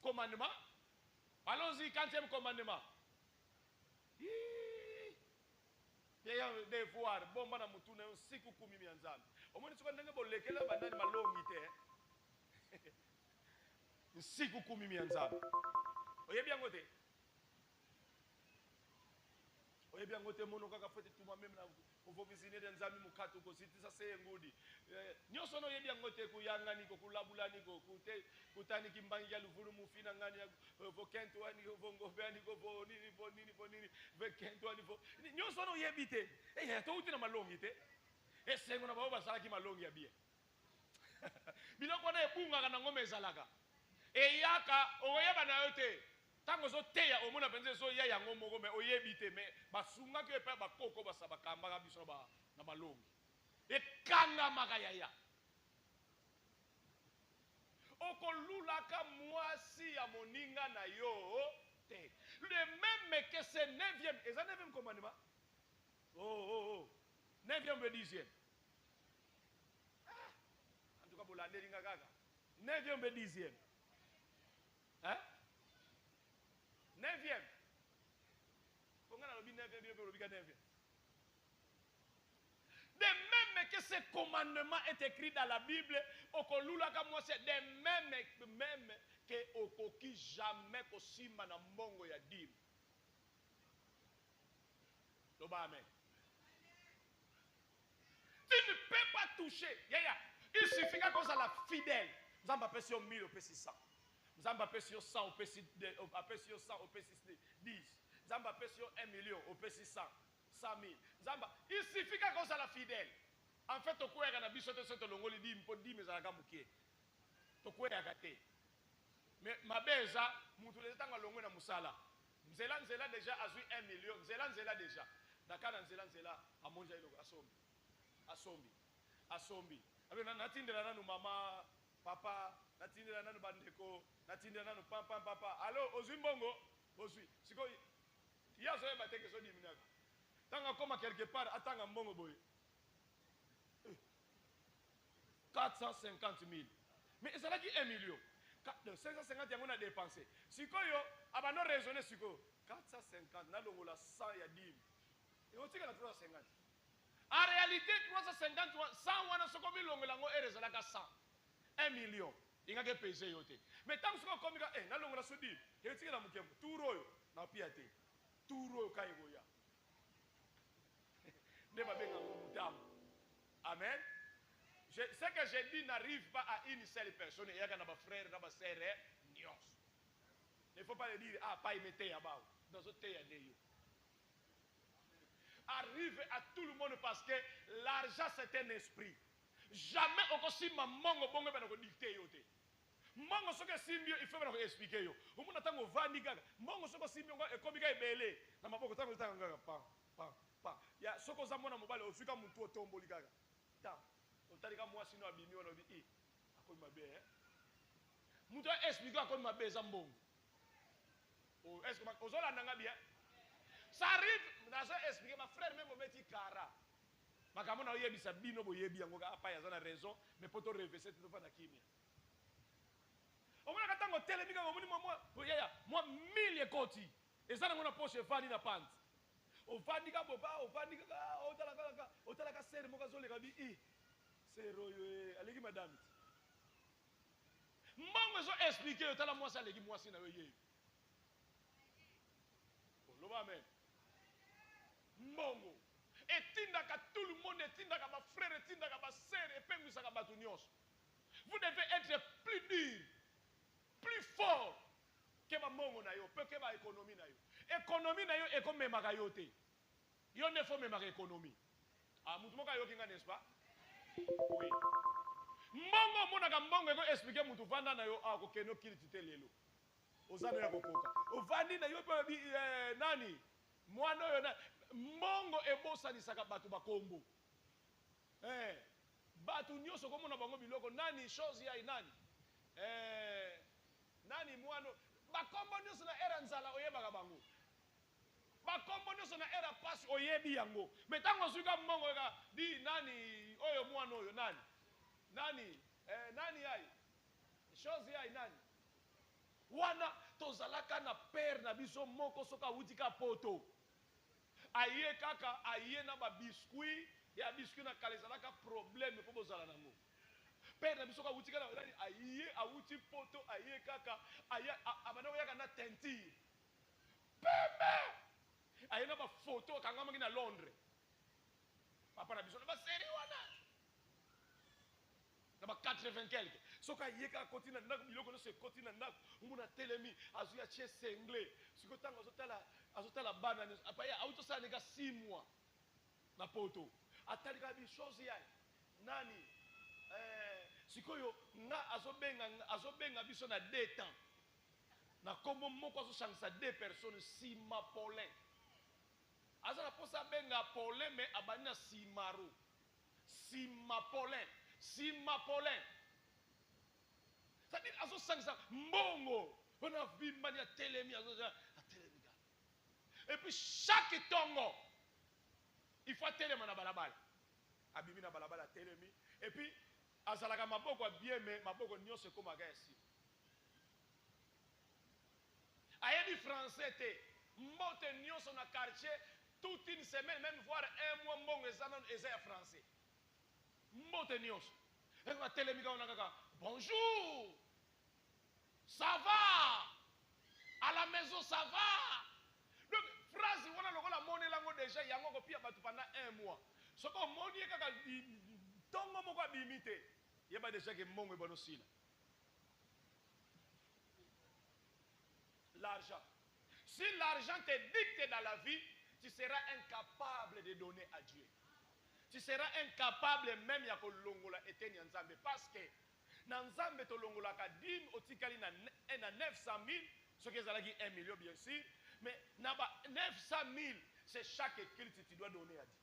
commandement. Allons-y 40e commandement. Yaya devoir bomba na mutuna siku 10 ya nzambe. Omoni siko ndenge bolekela banani malongi te. Siku 10 ya nzambe. Oyebi yango te. Oyebi yango te mono kaka fete tuma même na ovobizine de nzambe mukatu ko sitisa se ngudi. Nyoso no yebi yango te kuyanga niko kulabula niko kutani kimbangi ya luvulu mufina ngani vo kento ani vo ngobani ko vo nini vekento ani vo nyoso no yebi te. To uti na malongi te. Esengo na baba basala ki malongi ya bie. Biloko na ebunga kana ngome ezalaka. Eyaka oyeba na yote. Tango zo teya omona penze zo ya yango moko me oyebi te me basunga ke pa bakoko basaba kamba ka biso ba na malongi. Ekanga makayaya. Okolulaka mwasi ya moninga na yo te. Le même que ce 9e, est ça 9e commandement? Oh. 9e et 10e. En tout cas, pour l'année, 9e et 10e. Hein? 9e. Comment on a dit 9e? De même que ce commandement est écrit dans la Bible, de même que okoki jamais kosima na mbongo ya dim. Amen. Tu ne peux pas toucher. Il suffit qu'on soit la fidèle. Nous avons appelé sur 1000 au P600. Nous avons appelé sur 100 au P610. Nous avons appelé sur 1 million au P600. 100 000. Il suffit qu'on soit la fidèle. En fait, tu peux aller biso te longoli di mpo di mezalaka mukie. Tu peux aller mais ma beza mutu le tanga longo na musala. Nzela déjà azui 1 million. Nzela déjà. Dakana nzela amonja ilo asombi. Abi natindela nanu mama papa, natindela nanu bandeko, natindela nanu papa. Allo ozimbongo, ozui. Siko yazo yeba teke so di minaka. Tanga koma quelque part atanga mbongo boy. 450 000. Mais c'est là qui 1 million. 550 000 on a dépensé. Si vous avez raisonné sur 450, na longola 100 ya 10. Et on tient 350. En réalité, 350, 100 on a sokomi longola ngo erezala ka 100. 1 million. Il y a pesé yote. Mais tant que vous avez na longola so 10. Et tient la mukembo. Tout royo na piate. Tout royo ka igoya. Ne ba benga mutamu. Amen. Ce que j'ai dit n'arrive pas à une seule personne. Il y a un frère, un sœur, il ne faut pas le dire, ah, pas y mettre à bas. Dans ce thé, arrive à tout le monde parce que l'argent c'est un esprit. Jamais au possible mango bongo ben dicter yote. Mango ce que simbio il faut expliquer yo. Au monde tango vandi gaga. Mango ce que simbio e komika ebele. Na maboko tango tango gaga pa. Ya soko za mona mobile ofika muntu otomboli gaga. Ta. Otalika moi sino abimi on dit eh akomi mabe eh. Muntu expliquer akomi mabe za mbongo. Oh est-ce que ozola nanga bien? Ça arrive dans ça expliquer ma frère même ometi kara. Makambo na oyebisa bino boyebi yango apa ya zana raison mais poto reverser tout fa na kimia. Omona katango telemika ngomuni moi 1000 ekoti. Ezana ngona poche fani na pant. Ofandika boba ofandika otalaka sere moka zoleka bi i sero yo aleki madame. Mbongo zo expliquer otala moi ça leki moi sina yo yebi. Loba amen. Mbongo etindaka tout le monde, etindaka ma frère, etindaka ma sœur, epengwisaka bato nyonso. Vous devez être plus dur, plus fort que ma mbongo na yo, que ma économie na yo. Économie na yo ekomemaka yo te. Yo ne faut memaka économie. Ah, mutu moka yo kinga n'est-ce pas? Oui. Mbongo monaka mbongo eko expliquer mutu vanda na yo a ko keno kilitite lelo. Ozana ya kokoka. Ovandi na yo pe nani? Mwana yo na mbongo ebosanisaka bato bakombo. Bato nyonso komona bango biloko nani chose ya nani? Nani mwano bakombo nyonso na era nzala oyebaka bango. Bakombo nyonso na era pass oyebi yango. Metango suka mbongo ka di nani oyo mwano oyo nani? Nani? Nani ai? Chose ya nani? Wana tozalaka na père na biso moko soka wutika poto. Aye kaka aye na ba biscuit ya biscuit na kalezalaka problème po bozala nango. Père na biso ka wutika na aye awuti poto aye kaka aye abana yaka na teinture. Pembe. Aye na ba photo kangama na Londres. Papa na biso na ba série wana. Na ba 80 quelque. Soka yeka continue na biloko no se continue na umuna telemi azuya chese anglais sikotanga azotala bana apaya auto sana ka 6 mois na poto atalika bi chose ya nani sikoyo nga azobenga biso na 2 temps na kombo moko azosangisa 2 personnes Sima Paulin azala posa benga Paulin mais abana Simaro Sima Paulin c'est-à-dire azo sangisa mbongo on a vu mania telemi azo telemi. Et puis chaque tongo il faut telema na balabala abimi na balabala telemi et puis azalaka maboko bien mais maboko nyonso comme agasi ayebi français te mbote nyonso na quartier toute une semaine même voire 1 mois mbongo eza ya français mbote nyonso et on a telemi ka kaka bonjour, ça va? À la maison, ça va? Donc, phrase, on a la monnaie langue déjà, il y a encore pire pendant 1 mois. Ce qu'on m'a dit, quand on a imité, il y a déjà que mon est bon aussi. L'argent. Si l'argent te dicte dans la vie, tu seras incapable de donner à Dieu. Tu seras incapable même ya kolongola eteni nzambe parce que na nzambe tolongolaka dim otikali na 900 000 ce qui est là qui 1 million bien sûr mais na ba 900 000 c'est chaque culte tu dois donner à Dieu.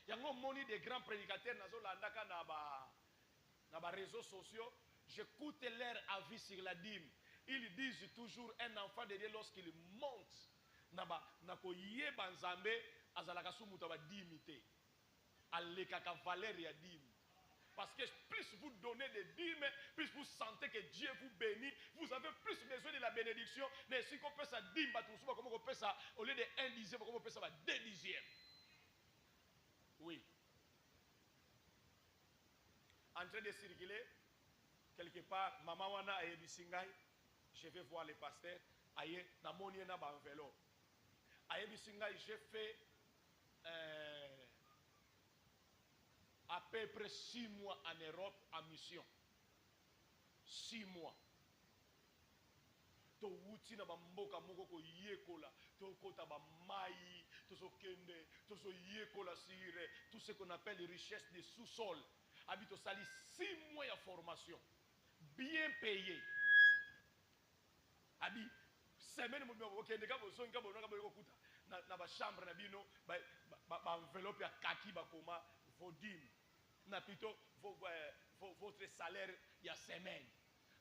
Yango moni des grands prédicateurs nazo landaka na ba réseaux sociaux, j'écoute leur avis sur la dîme. Ils disent toujours un enfant de Dieu lorsqu'il monte na ko yeba nzambe azalaka sumuta ba dimité. alekaka valeur ya dîme. Parce que plus vous donnez des dîmes, plus vous sentez que Dieu vous bénit, vous avez plus besoin de la bénédiction. Mais si on peut ça dîme, comment on peut ça, au lieu de 1 dixième, comment on peut ça 2 dixièmes. Oui. En train de circuler, quelque part, maman wana aye bisingai, je vais voir le pasteur, aye na moni na ba enveloppe. Aye bisingai, j'ai fait à peu près 6 mois en Europe en mission. 6 mois. To wuti na bamboka moko ko yekola, to kota ba mai, to so kende, to so yekola sire, tout ce qu'on appelle les richesses des sous-sols. Habite au sali 6 mois de formation, bien payé. Abi semaine mo okende ka bozo nka bonaka boyo kuta na ba chambre na bino ba enveloppe ya kaki ba koma vodim. Na plutôt votre salaire il y a semaine.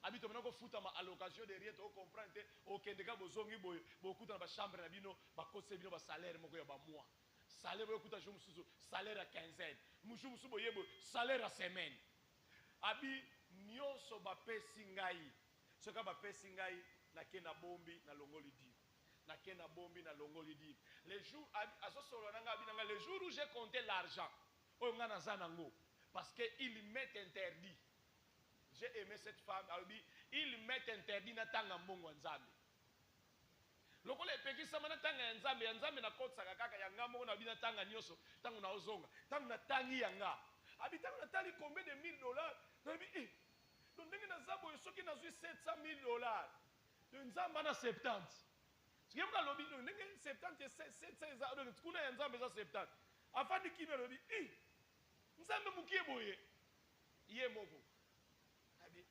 Habito maintenant ko futa ma allocation de rien to comprendre au kendeka bozongi boy beaucoup dans ba chambre na bino ba kose bino ba salaire moko ya ba mois. Salaire boyo kuta jomu susu salaire à quinzaine. Mushu musu boyebo salaire à semaine. Abi nyonso ba pesi ngai. Soka ba pesi ngai na kena bombi na longoli di. Na kena bombi na longoli di. Les jours aso solo nanga abi nanga les jours où j'ai compté l'argent. O ngana zanango. Parce qu'il m'est interdit. J'ai aimé cette femme. Il m'est interdit na tanga mbongo nzambe. Lokola epeki sama na tanga nzambe, nzambe na kotsa kaka ya ngambo na bina tanga nyoso, tangu na ozonga, tangu na tangi yanga. Abi tangu na tali combien de $1000. Nabi donc ndenge na zabo yosoki na zui $700,000. De nzamba na 70. Sikia mna lobi ndenge 70 700 za donc kuna ya nzambe za 70. Afadi kimi lobi nzambe mukie boye ye moko abi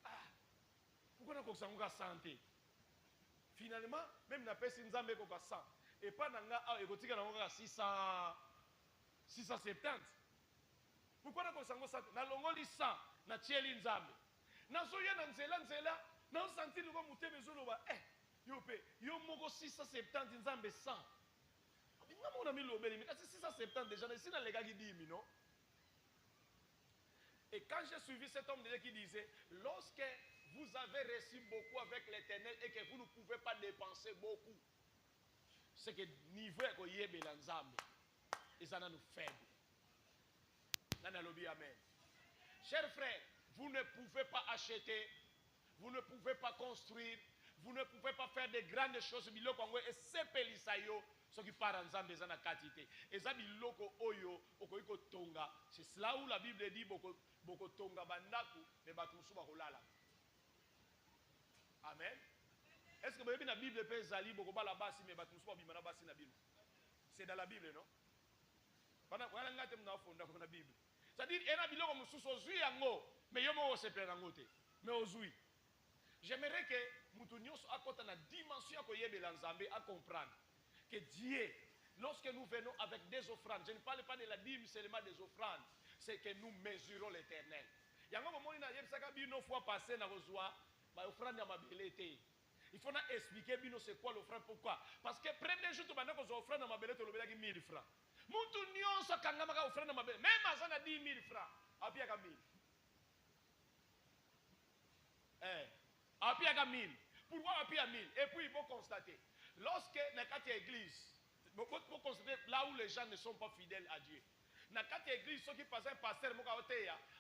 pourquoi na kosanguka santé finalement même na pesi nzambe ko ka 100 et pas nanga ekotika nango ka 670 pourquoi na kosanguka santé na longoli 100 na tieli nzambe na soye na nzela na senti luko mutebe zoloba yo pe yo moko 670 nzambe 100 abi ngamo na milobeli mais kasi 670 déjà na sina legaki 10 non. Et quand j'ai suivi cet homme de Dieu qui disait, lorsque vous avez reçu beaucoup avec l'Éternel et que vous ne pouvez pas dépenser beaucoup, c'est que niveau est yebe l'ensemble. Et ça nous faible. Amen. Chers frères, vous ne pouvez pas acheter, vous ne pouvez pas construire, vous ne pouvez pas faire de grandes choses. Et c'est Pelisayo. Ce qui part ensemble des na quantité. Et ça biloko oyo okoiko tonga. C'est là où la Bible dit boko tonga bandaku mais batu musuba kolala. Amen. Est-ce que vous avez la Bible peut zali boko bala basi mais batu musuba bimana basi na Bible? C'est dans la Bible non? Pendant qu'on a ngate mna fonda dans la Bible. C'est-à-dire ena biloko mususu ozui yango mais yo mo se pena ngote. Mais ozui. J'aimerais que mutu nyonso akota na dimension ko yebela nzambe à comprendre que Dieu, lorsque nous venons avec des offrandes, je ne parle pas de la dîme seulement des offrandes, c'est que nous mesurons l'Éternel. Il y a un moment où il y a fois passé dans l'offrande à ma belleté. Il faut expliquer c'est quoi l'offrande, pourquoi. Parce que premier jour, tu vas dire que l'offrande à ma belleté, tu vas 1000 francs. Moutou nyon sa kangama offrande à ma belleté, même à ça, 10 000 francs. Après, il y a 1000. Après, il y a 1000. Pourquoi après, il y a 1000? Et puis, il faut constater. Lorsque dans cette église, vous constatez là où les gens ne sont pas fidèles à Dieu. Dans cette église, ceux qui passent un pasteur,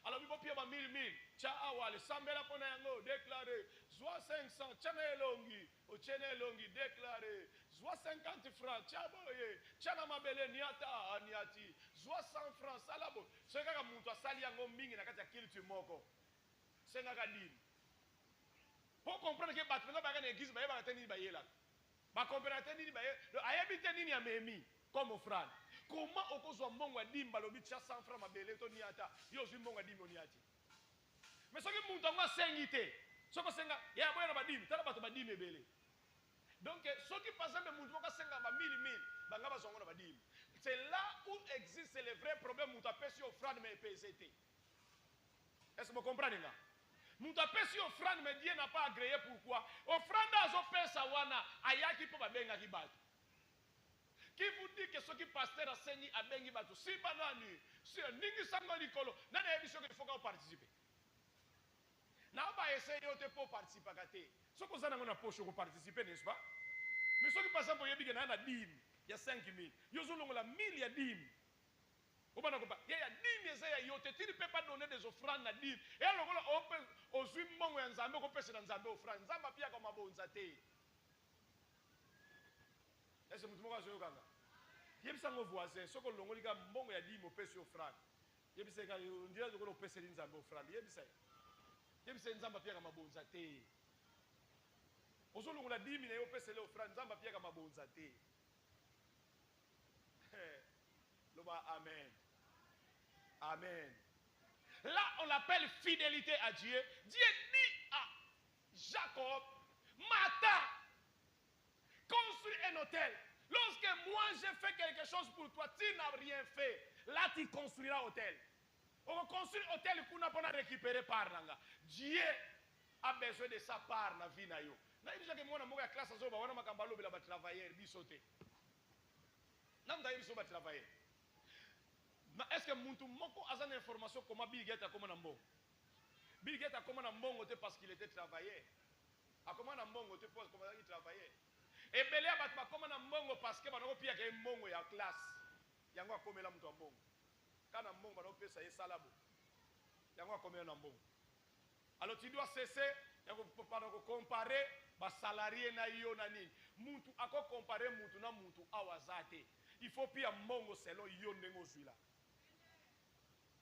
alors ils vont payer 1000. Tchawa, le Sambela Ponango, déclaré. Soit 500, Tchanelongi, au Tchanelongi, déclaré. Soit 50 francs, Tchaboye, Tchanamabele, Niata, Niati. Soit 100 francs, Salabo. Ce qui est mon saliango mingi, dans cette église, c'est un gadim. Pour comprendre que Batman va gagner l'église, il va tenir les là. Ba comparateur nini ba ayebite nini ya memi comme offrande. Comment okozwa mbongo dimba lobi tcha 100 francs mabele to niata yo zwi mbongo dimba niati. Mais soki muntu ngo sengite soko senga ya boya na badimi tala bato badimi ebele. Donc soki par exemple muntu ngo senga ba 1000 banga bazongo na badimi. C'est là où existe le vrai problème muntu apesi offrande mais PCT. Est-ce que vous comprenez là? Moutapesi offrande mais Dieu n'a pas agréé pourquoi? Offrande azo pesa wana ayaki po babenga ki bato. Qui vous dit que ce qui pasteur a saigné à Bengi Batou, si banani, si un ningi sango nikolo, n'a pas émission qu'il faut qu'on participe. N'a pas essayé de participer à côté. Ce que vous avez dans poche pour participer, n'est-ce pas? Mais ce qui passe pour Yebi, il y a 10 000, il y a 5 000. Il y a 1000, il y a 10 000. Il y a 10 000, il y a 10 000. Tu ne peux pas donner des offrandes à 10 000. Et alors, on peut aussi monter un zambé, on peut se dans zambé offrande. Zamba pia comme un bon zate. Est-ce que vous avez vu ça? Il y a un voisin, ce que l'on a dit, il y a 10 000 offrandes. Il y a un on dirait que l'on peut se dans zambé offrande. Il y a un zamba pia comme un bon zate. Ozo longola 10 000 et opesele offrande nzamba pia kama bonzate. Loba amen. Amen. Là on l'appelle fidélité à Dieu. Dieu dit à Jacob, Martha, construis un hôtel. Lorsque moi j'ai fait quelque chose pour toi, tu n'as rien fait. Là tu construiras hôtel. On construit hôtel pour n'a pas récupérer par nanga. Dieu a besoin de sa part dans la vie na yo. Na ibisa ke mwana moka classe azoba wana makamba lobela ba travailler bisote. Na mta ibiso ba travailler. Na est-ce que muntu moko azan information comment Bill Gates a comment na mbongo? Bill Gates a comment na mbongo te parce qu'il était travailleur. A comment na mbongo te parce comment il travaillait. Et belé ba ba comment na mbongo parce que ba no pia ke mbongo ya classe. Yango akomela mtu mbongo. Kana mbongo ba no pesa ye salabo. Yango akomela na mbongo. Alors tu dois cesser de comparer les salariés na yo na nini. Muntu ako comparer muntu na muntu awazate. Il faut pia mongo selon yo nengo zwila.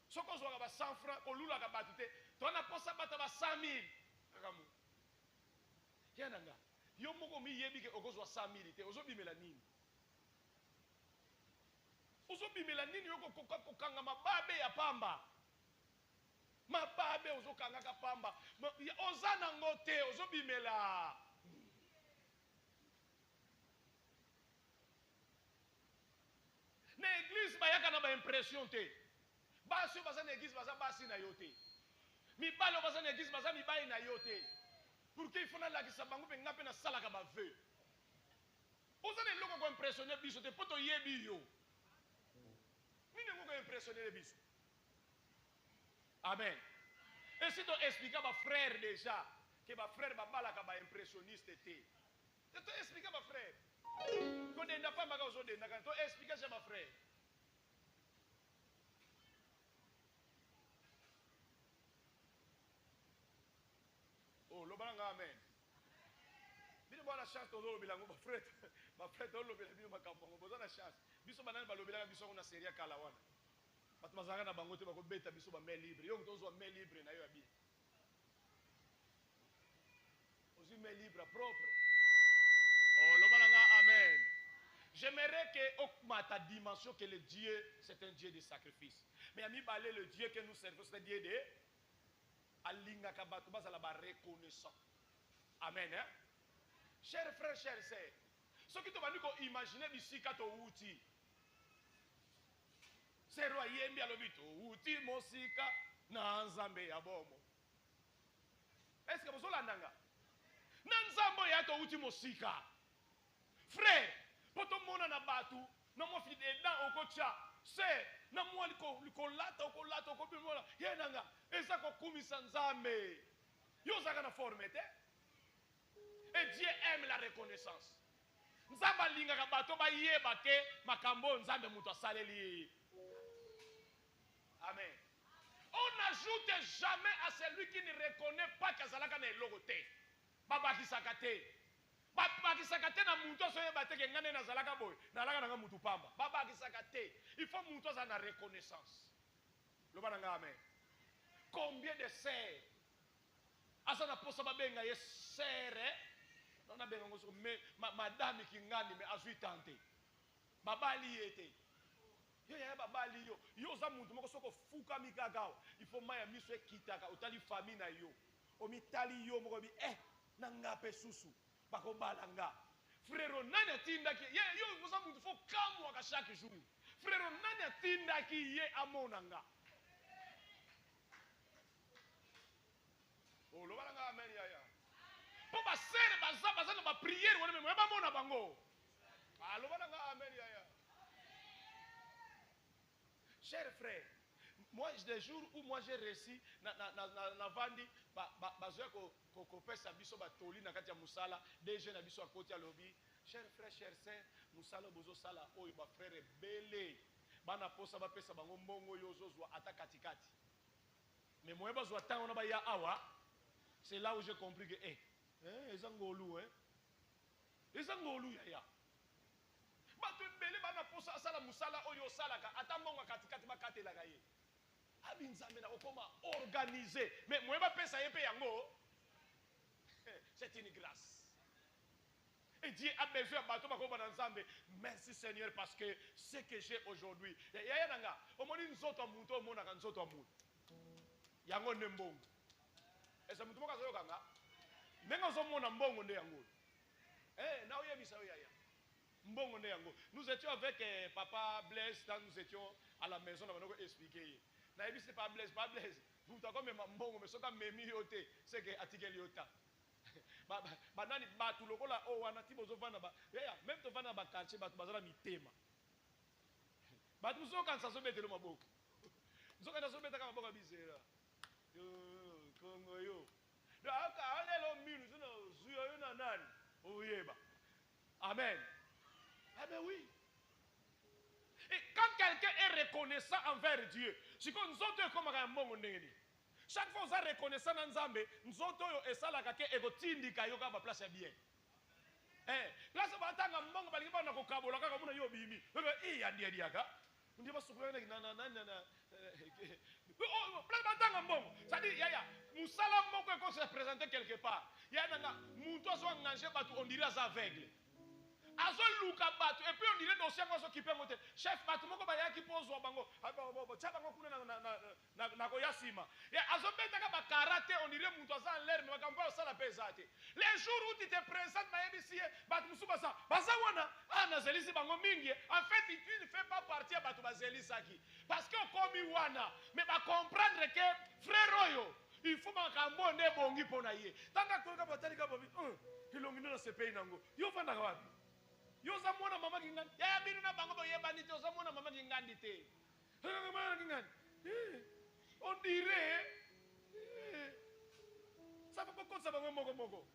Soko zwa ba 100 francs olula ka batute. To na posa bata ba 100 000. Akamu. Kiananga. Yo moko mi yebi ke okozwa 100 000 te. Ozo bimela nini? Ozo bimela nini yo kokanga mababe ya pamba. Mababe ozokanga kapamba ozana ngote ozobimela na église bayaka na ba impression te basi baza na église baza basi na yo te mibali baza na église baza mibali na yo te pour que il faut na lakisa bango pe ngape na salaka ba vœu ozana eloko ko impressionner biso te poto yebi yo nini ngoko impressionner biso. Amen. Et si tu expliques à ma frère déjà que ma frère va mal à impressionniste, tu expliques à ma frère. Quand tu n'as pas ma cause, tu expliques à ma frère. Oh, le balanga amen. Bino ba la chance to lo bilango ma frère to lo bilango ma kampongo boza na chance. Biso banana ba lo bilango biso na seria kala wana. Batu mazanga na bango te bako beta biso ba main libre. Yo ntozo main libre na yo abi. Ozi main libre propre. Oh, le balanga amen. J'aimerais que augmente ta dimension que le Dieu c'est un Dieu de sacrifice. Mais ami balé le Dieu que nous servons c'est un Dieu de alinga kabatu bazala ba reconnaissant. Amen hein. Chers frères, chers sœurs. Ce qui te va nous imaginer bisika to uti. C'est roi yembi alobito uti mosika na nzambe ya bomo. Est-ce que vous olandanga? Na nzambe ya to uti mosika. Frère, poto mona na batu, na mo fi de dan okocha. C'est na mo liko lata ko bimola. Yenanga, eza ko kumisa nzambe. Yo zaka na formete. Et Dieu aime la reconnaissance. Nzamba linga ka bato ba yeba ke makambo nzambe muto asaleli. Amen. On n'ajoute jamais à celui qui ne reconnaît pas qu'azalaka na elogote. Baba kisakate. Baba kisakate na muto so yeba te ke ngane na zalaka boy. Na laka na mutu pamba. Baba kisakate. Il faut muto za na reconnaissance. Loba nga amen. Combien de sœurs asana posa babenga ye sere. On a besoin de madame qui gagne mais à 8 ans. Babali était. Yo ya babali yo. Yo za muntu moko soko fuka mikagao. Il faut maya miswe kitaka otali famille na yo. Omitali yo moko bi na ngape susu. Bako balanga. Frère nani atinda ki yo za muntu faut kamwa ka chaque jour. Frère nani atinda ki ye amonanga. Oh lo balanga amen ya. Pour ma sœur, ma prière, on est même pas mon abango. Alors voilà, amen, ya. Chers frères, moi, des jours où moi j'ai réussi, na vandi, bazoya ko pesa biso batoli na kati ya musala, des jeunes biso à côté à lobby. Chers frères, chers sœurs, musala bozo sala oyo ba frère belé. Bana posa ba pesa bango mbongo yozo zwa ata katikati. Mais moi bazwa tant on ba ya awa, c'est là où j'ai compris que ezangolu ezangolu ya. Bato belé bana posa sala musala oyo sala ka ata mbongo katikati ba katela ka ye. Organisé. Mais moi, c'est une grâce. Et Dieu a besoin de bateau ensemble. Merci Seigneur parce que ce que j'ai aujourd'hui. Au moins nous autres moutons, nous avons nous autres moutons. Yango nembong. Et ça mouton kazo kanga. Nenga zo mona mbongo nde yango. Na oya bisa oya ya. Mbongo nde yango. Nous étions avec papa Blaise, nous étions à la maison, on va expliquer. Na ebi c'est pas Blaise. Vous t'avez comme mbongo mais soka memi yote, c'est que article yota. Ba nani ba tu lokola o wana ti bozo vana ba. Ya même to vana ba quartier ba bazala mitema. Ba tu soka nsa so betelo maboko. Soka na so betaka maboko bizera. Yo Kongo yo. Aka alelo minu sino zuyo yo na nani? Oyeba. Amen. Ah ben oui. Et quand quelqu'un est reconnaissant envers Dieu, c'est comme nous autres comme un monde. Chaque fois que nous sommes reconnaissants dans Nzambe, nous autres et ça la kake ego tindika yo ka ba place bien. Place ba tanga mbongo ba linga na ko kabola kaka muna yo bimi. Ya diaka. Ndi ba sukula na place ba tanga mbongo. Ça dit ya musala mbongo ko se présenter quelque part. Ya nanga muntu so nganje batu on dirait aveugle. Azo luka batu et puis on dirait dossier ngo so kipe ngote chef batu moko ba yaki pozwa bango chaba ngo kuna na ko yasima ya azo betaka ba karate on dirait muntu aza en l'air mais bakamba sala pesate les jours où tu te présentes na yebisi batu musuba sa baza wana na zelisi bango mingi en fait tu ne fais pas partie batu bazelisa ki parce que komi wana mais ba comprendre que frère oyo il faut makambo ne bongi pona ye tanga koka batali ka bobi ilongi na se pays nango yo vanda wapi yo za mwana mama kingani ya binu na bango bo yebani te za mwana mama kingani te mama kingani on dirait ça peut pas comme ça bango moko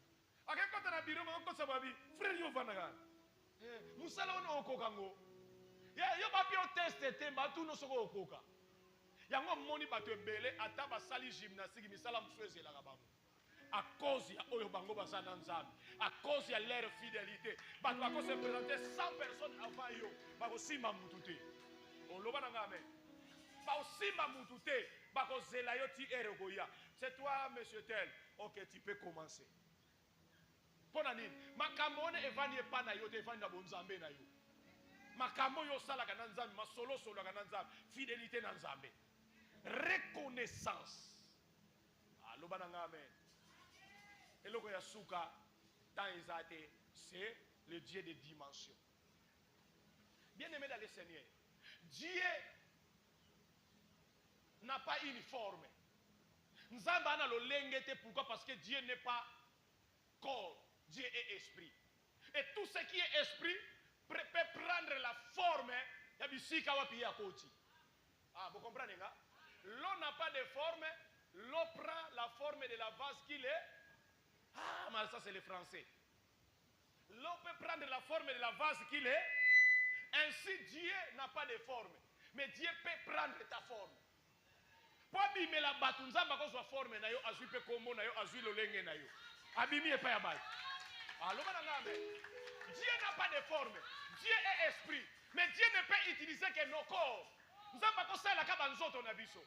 akakota na biro moko ça babi frère yo vanaga musala ono okokango ya yo bapi o test te batu no soko okoka yango moni bato ebele ata basali gymnastique misala musueze la bango à cause ya oyo bango basana nzambe à cause ya leur fidélité bato bako se présenter 100 personnes avant yo bako simba mutu te on loba nanga amen bako simba mutu te bako zela yo ti ere goya c'est toi monsieur tel ok tu peux commencer pona nini makambo one evani epa na yo te evani na bonzambe na yo makambo yo sala kana nzambe masolo solo kana nzambe fidélité na nzambe reconnaissance loba nanga amen. Et le Yasuka, dans Isate, c'est le Dieu des dimensions. Bien-aimé dans le Seigneur, Dieu n'a pas une forme. Nzamba na lo lengete, pourquoi? Parce que Dieu n'est pas corps, Dieu est esprit. Et tout ce qui est esprit peut prendre la forme. Ah, vous comprenez? L'eau n'a pas de forme, l'eau prend la forme de la vase qu'il est. Ah, mais ça c'est le français. L'eau peut prendre la forme de la vase qu'il est. Ainsi, Dieu n'a pas de forme. Mais Dieu peut prendre ta forme. Pas bimé la batunza, ma cause forme na yo, azui pe komo na yo, azui lolenge na yo. Abimi et pas ya bay. Alors, Dieu n'a pas de forme. Dieu est esprit. Mais Dieu ne peut utiliser que nos corps. Nous avons pas ça la cabanzoto na biso.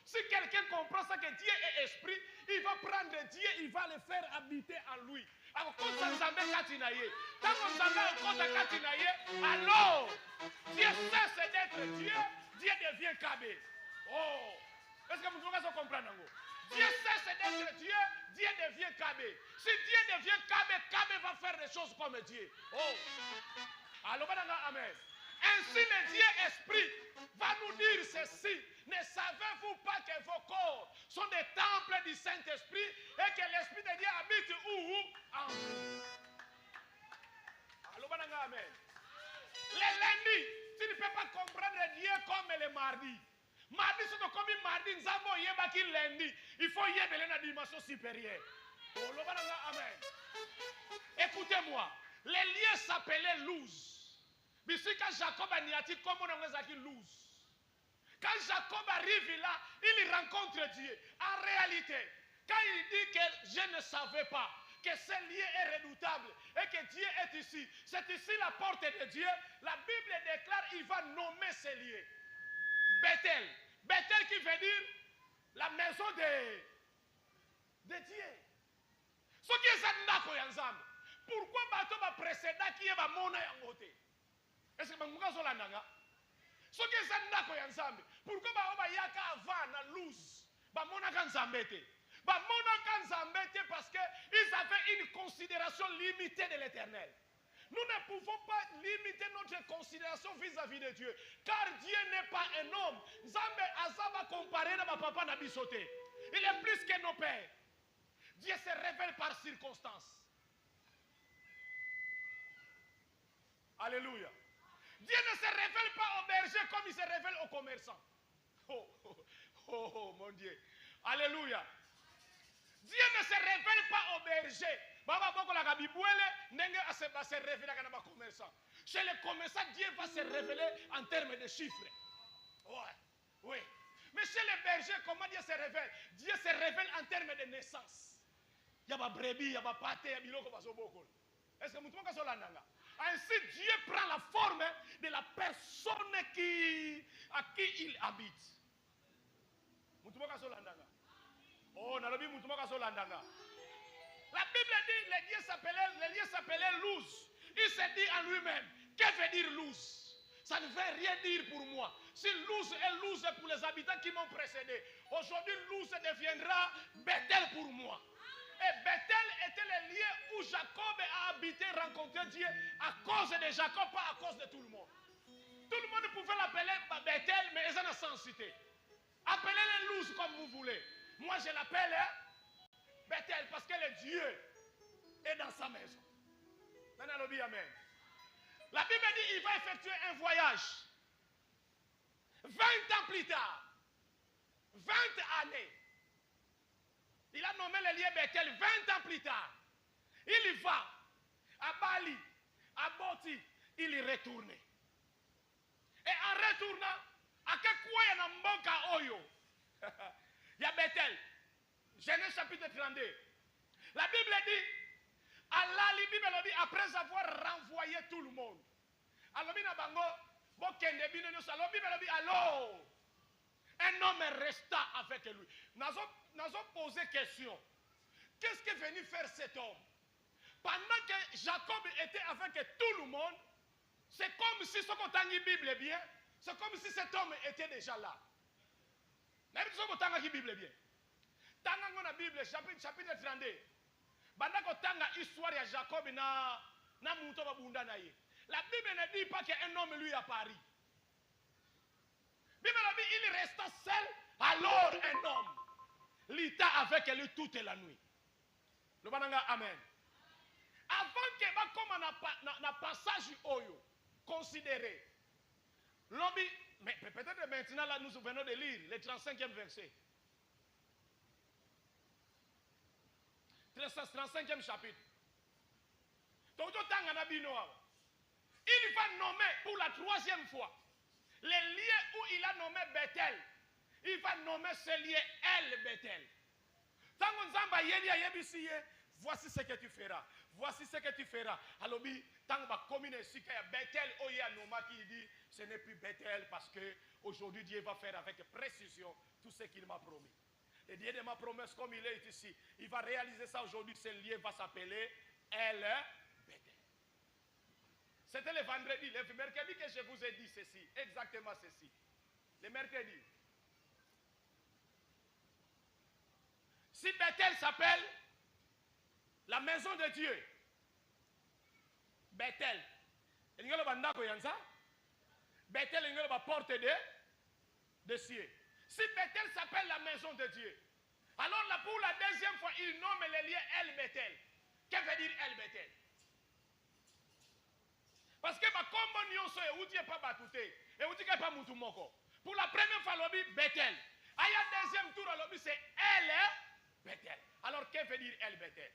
Si quelqu'un comprend ça que Dieu est esprit, il va prendre Dieu, il va le faire habiter en lui. Alors, quand alors, Dieu cesse d'être Dieu, Dieu devient Kabé. Oh, est-ce que vous pouvez comprendre? Dieu cesse d'être Dieu, Dieu devient Kabé. Si Dieu devient Kabé, Kabé va faire des choses comme Dieu. Oh, alors, amen. Ainsi le Dieu esprit va nous dire ceci. Ne savez-vous pas que vos corps sont des temples du Saint-Esprit et que l'Esprit de Dieu habite où? En vous. Allô, amen. Les lundis, Tu ne peux pas comprendre Dieu comme le mardi. Mardi, c'est comme mardi, Nzambo yebaki lundi. Il faut yebele na dimension supérieure. Oh, amen. Écoutez-moi. Les lieux s'appelaient Luz. Bisika Jacob a niati comme on a dit Luz. Quand Jacob arrive là, il rencontre Dieu. En réalité, quand il dit que je ne savais pas que ce lieu est redoutable et que Dieu est ici, c'est ici la porte de Dieu, la Bible déclare qu'il va nommer ce lieu. Bethel. Bethel qui veut dire la maison de Dieu. Ce qui est ça, pourquoi bateau va précéder qui est mona yangote? Est-ce que Manguka Zolananga? Ce qui est ça, pourquoi va yaka avant na luz? Ba mona kanzambete. Ba mona kanzambete parce qu'ils avaient une considération limitée de l'éternel. Nous ne pouvons pas limiter notre considération vis-à-vis de Dieu. Car Dieu n'est pas un homme. Zambé Azaba comparé à papa Nabisoté. Il est plus que nos pères. Dieu se révèle par circonstance. Alléluia. Dieu ne se révèle pas aux bergers comme il se révèle aux commerçants. Oh, mon Dieu. Alléluia. Dieu ne se révèle pas aux bergers. Chez les commerçants, Dieu va se révéler en termes de chiffres. Ouais, oui. Mais chez les bergers, comment Dieu se révèle? Dieu se révèle en termes de naissance. Il y a des brebis, il y a des pâtés, il y a des bokol. Est-ce que vous avez dit? Ainsi, Dieu prend la forme de la personne à qui il habite. Oh, la Bible dit les lieux s'appelaient Luz. Il s'est dit en lui-même, que veut dire Luz? Ça ne veut rien dire pour moi. Si Luz est Luz pour les habitants qui m'ont précédé, aujourd'hui Luz deviendra Bethel pour moi. Et Bethel était le lieu où Jacob a habité, rencontré Dieu à cause de Jacob, pas à cause de tout le monde. Tout le monde pouvait l'appeler Bethel, mais ils en ont sans cité. Appelez-le Luz comme vous voulez. Moi je l'appelle Bethel parce que le Dieu est dans sa maison. Amen. La Bible dit qu'il va effectuer un voyage. 20 ans plus tard. 20 années. Il a nommé le lieu Bethel 20 ans plus tard. Il y va. À Bali, à Boti, il y retourne. Et en retournant, à quel coin il y a un mboka oyo? Il y a Bethel. Genèse chapitre 32. La Bible dit, Allah, la Bible dit, après avoir renvoyé tout le monde. Alors, alors, un homme resta avec lui. Nous avons posé question. Qu'est-ce qu'est venu faire cet homme? Pendant que Jacob était avec tout le monde, c'est comme si ce qu'on a dit Bible bien, c'est comme si cet homme était déjà là. Vous avez dit Bible bien. Dans la Bible, chapitre 32, pendant que l'histoire de Jacob na muto babunda na ye. La Bible ne dit pas qu'un homme lui a pari. La Bible dit il resta seul, alors un homme l'ita avec lui toute la nuit. Le bananga amen. Avant que va comme na passage oyo considéré. L'homme, mais peut-être maintenant là nous venons de lire le 35e verset. 35e chapitre. Il va nommer pour la 3e fois les lieux où il a nommé Bethel. Il va nommer ce lieu El Bethel. Voici ce que tu feras. Voici ce que tu feras. Alors, tant que commune ici, Bethel, qui dit ce n'est plus Bethel parce que aujourd'hui Dieu va faire avec précision tout ce qu'il m'a promis. Le Dieu de ma promesse, comme il est ici, il va réaliser ça aujourd'hui. Ce lieu va s'appeler El Bethel. C'était le vendredi, le mercredi que je vous ai dit ceci, exactement ceci. Le mercredi. Si Bethel s'appelle la maison de Dieu, Bethel, il y a le bandako yanza, Bethel il y a la porte de cieux. Si Bethel s'appelle la maison de Dieu, alors là pour la deuxième fois, il nomme le lieu El Bethel. Que veut dire El Bethel? Parce que ma combo nyonso e uti pas batouté et uti pas mutu moko. Pour la première fois lobi Bethel. Aya deuxième tour lobi c'est elle Bethel. Alors que veut dire elle Bethel?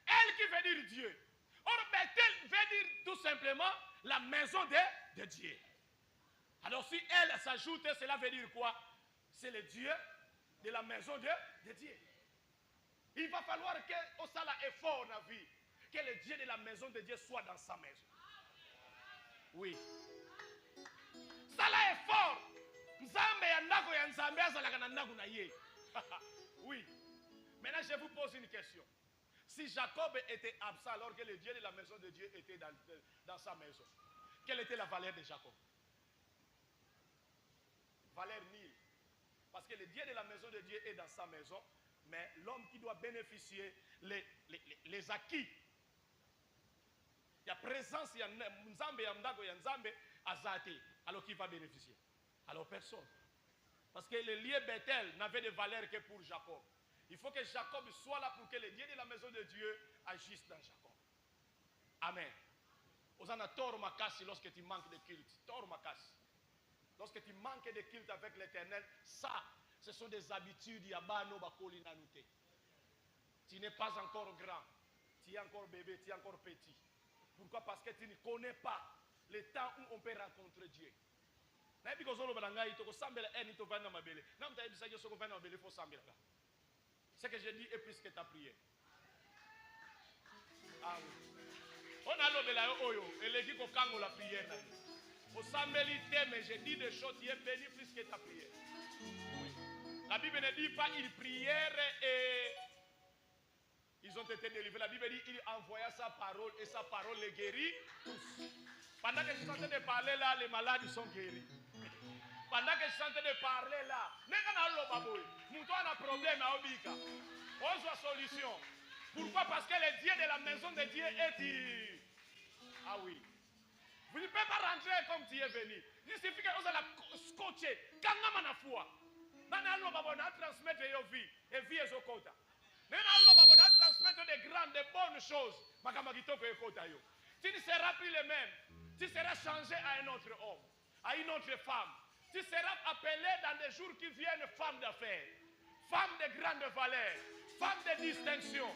Elle qui veut dire Dieu. Or Bethel veut dire tout simplement la maison de Dieu. Alors si elle s'ajoute, cela veut dire quoi? C'est le Dieu de la maison de Dieu. Il va falloir que Osala effort dans la vie, que le Dieu de la maison de Dieu soit dans sa maison. Oui. Sala effort. Nzambe ya ndako ya Nzambe azalaka na ndako na ye. Oui. Maintenant je vous pose une question. Si Jacob était absent alors que le Dieu de la maison de Dieu était dans sa maison, quelle était la valeur de Jacob? Valeur nulle. Parce que le Dieu de la maison de Dieu est dans sa maison, mais l'homme qui doit bénéficier les acquis. Il y a présence, il y a Nzambe, il y a Ndako, il y a Nzambe, Azate. Alors qui va bénéficier? Alors personne. Parce que le lieu Bethel n'avait de valeur que pour Jacob. Il faut que Jacob soit là pour que le Dieu de la maison de Dieu agisse dans Jacob. Amen. Osana tort makasi lorsque tu manques de culte. Tort makasi. Lorsque tu manques de culte avec l'Éternel, ça, ce sont des habitudes. Yabano bakoli nanute. Tu n'es pas encore grand. Tu es encore bébé, tu es encore petit. Pourquoi? Parce que tu ne connais pas le temps où on peut rencontrer Dieu. Ce que je dis est plus que ta prière. Ah oui. On a l'obéla oyo, et l'équipe au kango la prière. Au sambelité, mais je dis des choses qui est béni plus que ta prière. Oui. La Bible ne dit pas ils prièrent et ils ont été délivrés. La Bible dit il envoya sa parole et sa parole les guérit tous. Pendant que je suis en train de parler là, les malades sont guéris. Pendant que je suis en train de parler là, nous avons un problème à Obika. On a solution. Pourquoi? Parce que le Dieu de la maison de Dieu est dit. Ah oui. Vous ne pouvez pas rentrer comme tu es venu. Il suffit que vous allez scotcher. Quand on a la foi, on a transmettre vos vies. Et vie est au côté. On a transmettre des grandes, des bonnes choses. Tu ne seras plus le même. Tu seras changé à un autre homme, à une autre femme. Tu seras appelé dans des jours qui viennent femme d'affaires, femme de grande valeur, femme de distinction,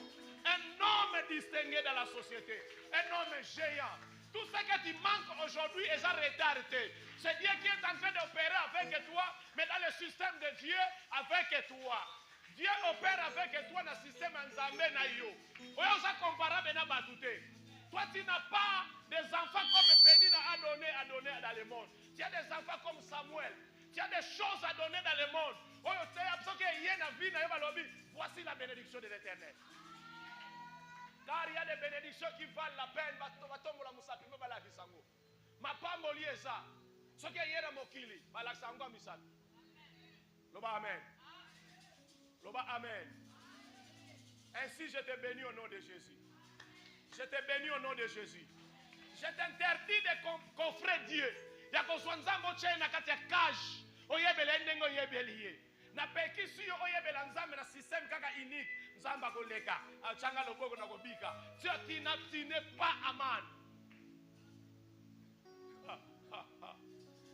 un homme distingué dans la société, un homme géant. Tout ce que tu manques aujourd'hui est retardé. C'est Dieu qui est en train d'opérer avec toi, mais dans le système de Dieu avec toi. Dieu opère avec toi dans le système Nzambe na yo. Oyoza comparable na batouté. Toi tu n'as pas des enfants comme Pénina a donné dans le monde. Tu as des enfants comme Samuel. Tu as des choses à donner dans le monde. Voici la bénédiction de l'Éternel. Car il y a des bénédictions qui valent la peine. Ma pambo liesa. Ce qui est mokili. Balaksango misal. Loba amen. Loba amen. Ainsi je te bénis au nom de Jésus. Je te bénis au nom de Jésus. Je t'interdis de coffrer Dieu. Ya kozwanzambo chena kati ya cage. Oyebele ndengo yebeliye. Na pekisi yo oyebela nzambe na système kaka unique. Nzamba koleka. Achanga loboko na kobika. Tu n'es pas aman.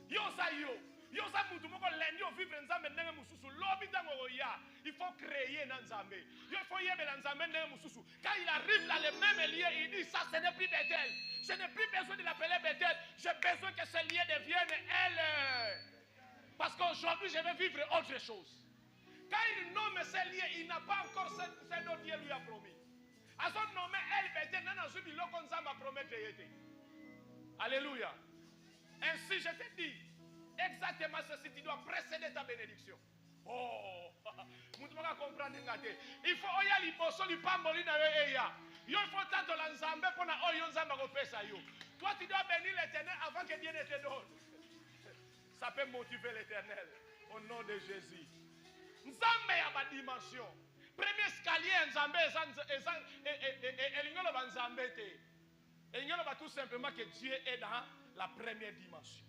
Yosa yo. Yosa mutu moko lendi o vivre nzambe ndenge mususu. Lobi tango oya. Il faut créer na nzambe. Il faut yebela nzambe ndenge mususu. Quand il arrive dans le même lieu, il dit ça ce n'est plus Bethel. Je n'ai plus besoin de l'appeler Bethel. J'ai besoin que ce lieu devienne elle. Parce qu'aujourd'hui, je vais vivre autre chose. Quand il nomme ce lieu, il n'a pas encore ce dont Dieu lui a promis. À son nom, elle Bethel, non, je dis l'autre m'a promis. Alléluia. Ainsi, je te dis, exactement ceci, tu dois précéder ta bénédiction. Oh, il faut oya liboso lipamboli na yo eya. Yo faut tanto la nzambe pona oyo nzamba ko pesa yo. Toi tu dois bénir l'Éternel avant que Dieu ne te donne. Ça peut motiver l'Éternel au nom de Jésus. Nzambe ya ba dimension. Premier escalier nzambe elingolo ba nzambe te. Elingolo ba tout simplement que Dieu est dans la première dimension.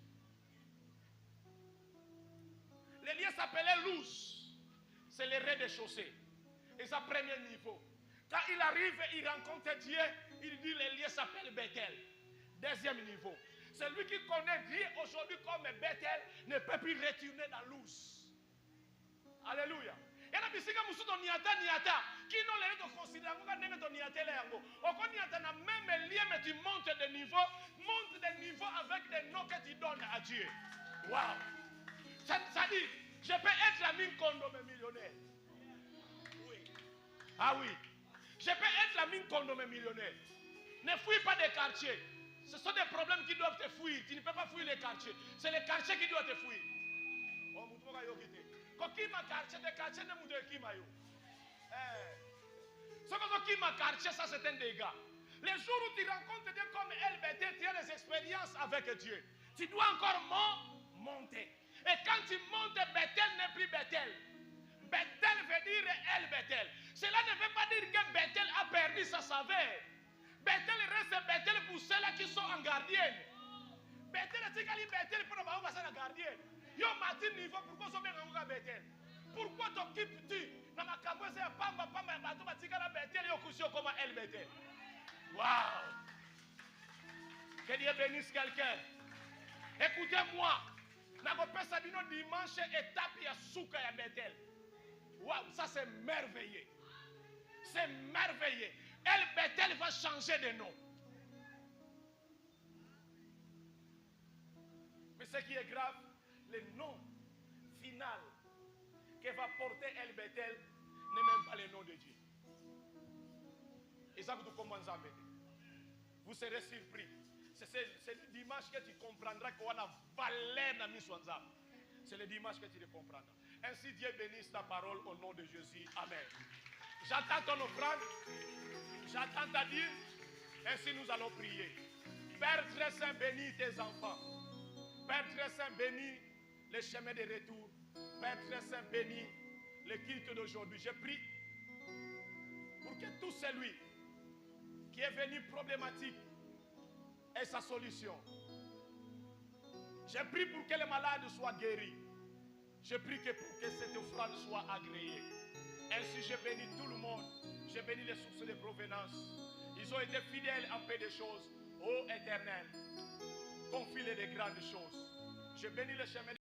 Le lieu s'appelait Luz. C'est le rez-de-chaussée. Et c'est le premier niveau. Quand il arrive, il rencontre Dieu. Il dit le lieu s'appelle Bethel. Deuxième niveau. Celui qui connaît Dieu aujourd'hui comme Bethel ne peut plus retourner dans l'ours. Alléluia. Et la bisika musu to niata qui non les to considérer nga ndenge to niata la yango. Oko niata na même lien mais tu montes de niveau avec des noms que tu donnes à Dieu. Waouh. Ça dit, je peux être la mine condom millionnaire. Oui. Ah oui. Je peux être la mine condom millionnaire. Ne fouille pas des quartiers. Ce sont des problèmes qui doivent te fuir. Tu ne peux pas fuir les quartiers. C'est les quartiers qui doivent te fuir. Oh, qui m'a quartier, des quartiers ne m'ont qui m'a eu. Ce qui m'a quartier, ça c'est un dégât. Les jours où tu rencontres Dieu comme LBT, tu as des expériences avec Dieu. Tu dois encore monter. Et quand tu montes, Bethel n'est plus Bethel. Bethel veut dire El Bethel. Cela ne veut pas dire que Bethel a perdu sa saveur. Bethel reste Bethel pour ceux-là qui sont en gardienne. Bethel, c'est quand Bethel pour ne passer la gardienne. Yo Martin niveau pourquoi so bien ngaka Bethel? Pourquoi t'occupes-tu na makambo ya pamba ya bato batika la Bethel yo kusio comme El Bethel? Waouh! Que Dieu bénisse quelqu'un. Écoutez-moi. Nakopesa sabino dimanche étape ya souka ya Bethel. Waouh, ça c'est merveilleux. C'est merveilleux. El Bethel va changer de nom. Mais ce qui est grave, le nom final que va porter El Bethel n'est même pas le nom de Dieu. Et ça vous commencez à mettre. Vous serez surpris. C'est le dimanche que tu comprendras qu'on a valeur dans Miswanza. C'est le dimanche que tu le comprendras. Ainsi Dieu bénisse ta parole au nom de Jésus. Amen. J'attends ton offrande. J'attends ta dire. Ainsi nous allons prier. Père très saint, bénis tes enfants. Père très saint, bénis les chemins de retour. Père très saint, bénis le culte d'aujourd'hui. Je prie pour que tout celui qui est venu problématique ait sa solution. Je prie pour que les malades soient guéris. Je prie pour que cette offrande soit agréée. Ainsi, je bénis tout le monde. Je bénis les sources de provenance. Ils ont été fidèles en peu de choses. Ô Éternel, confie-les de grandes choses. Je bénis le chemin.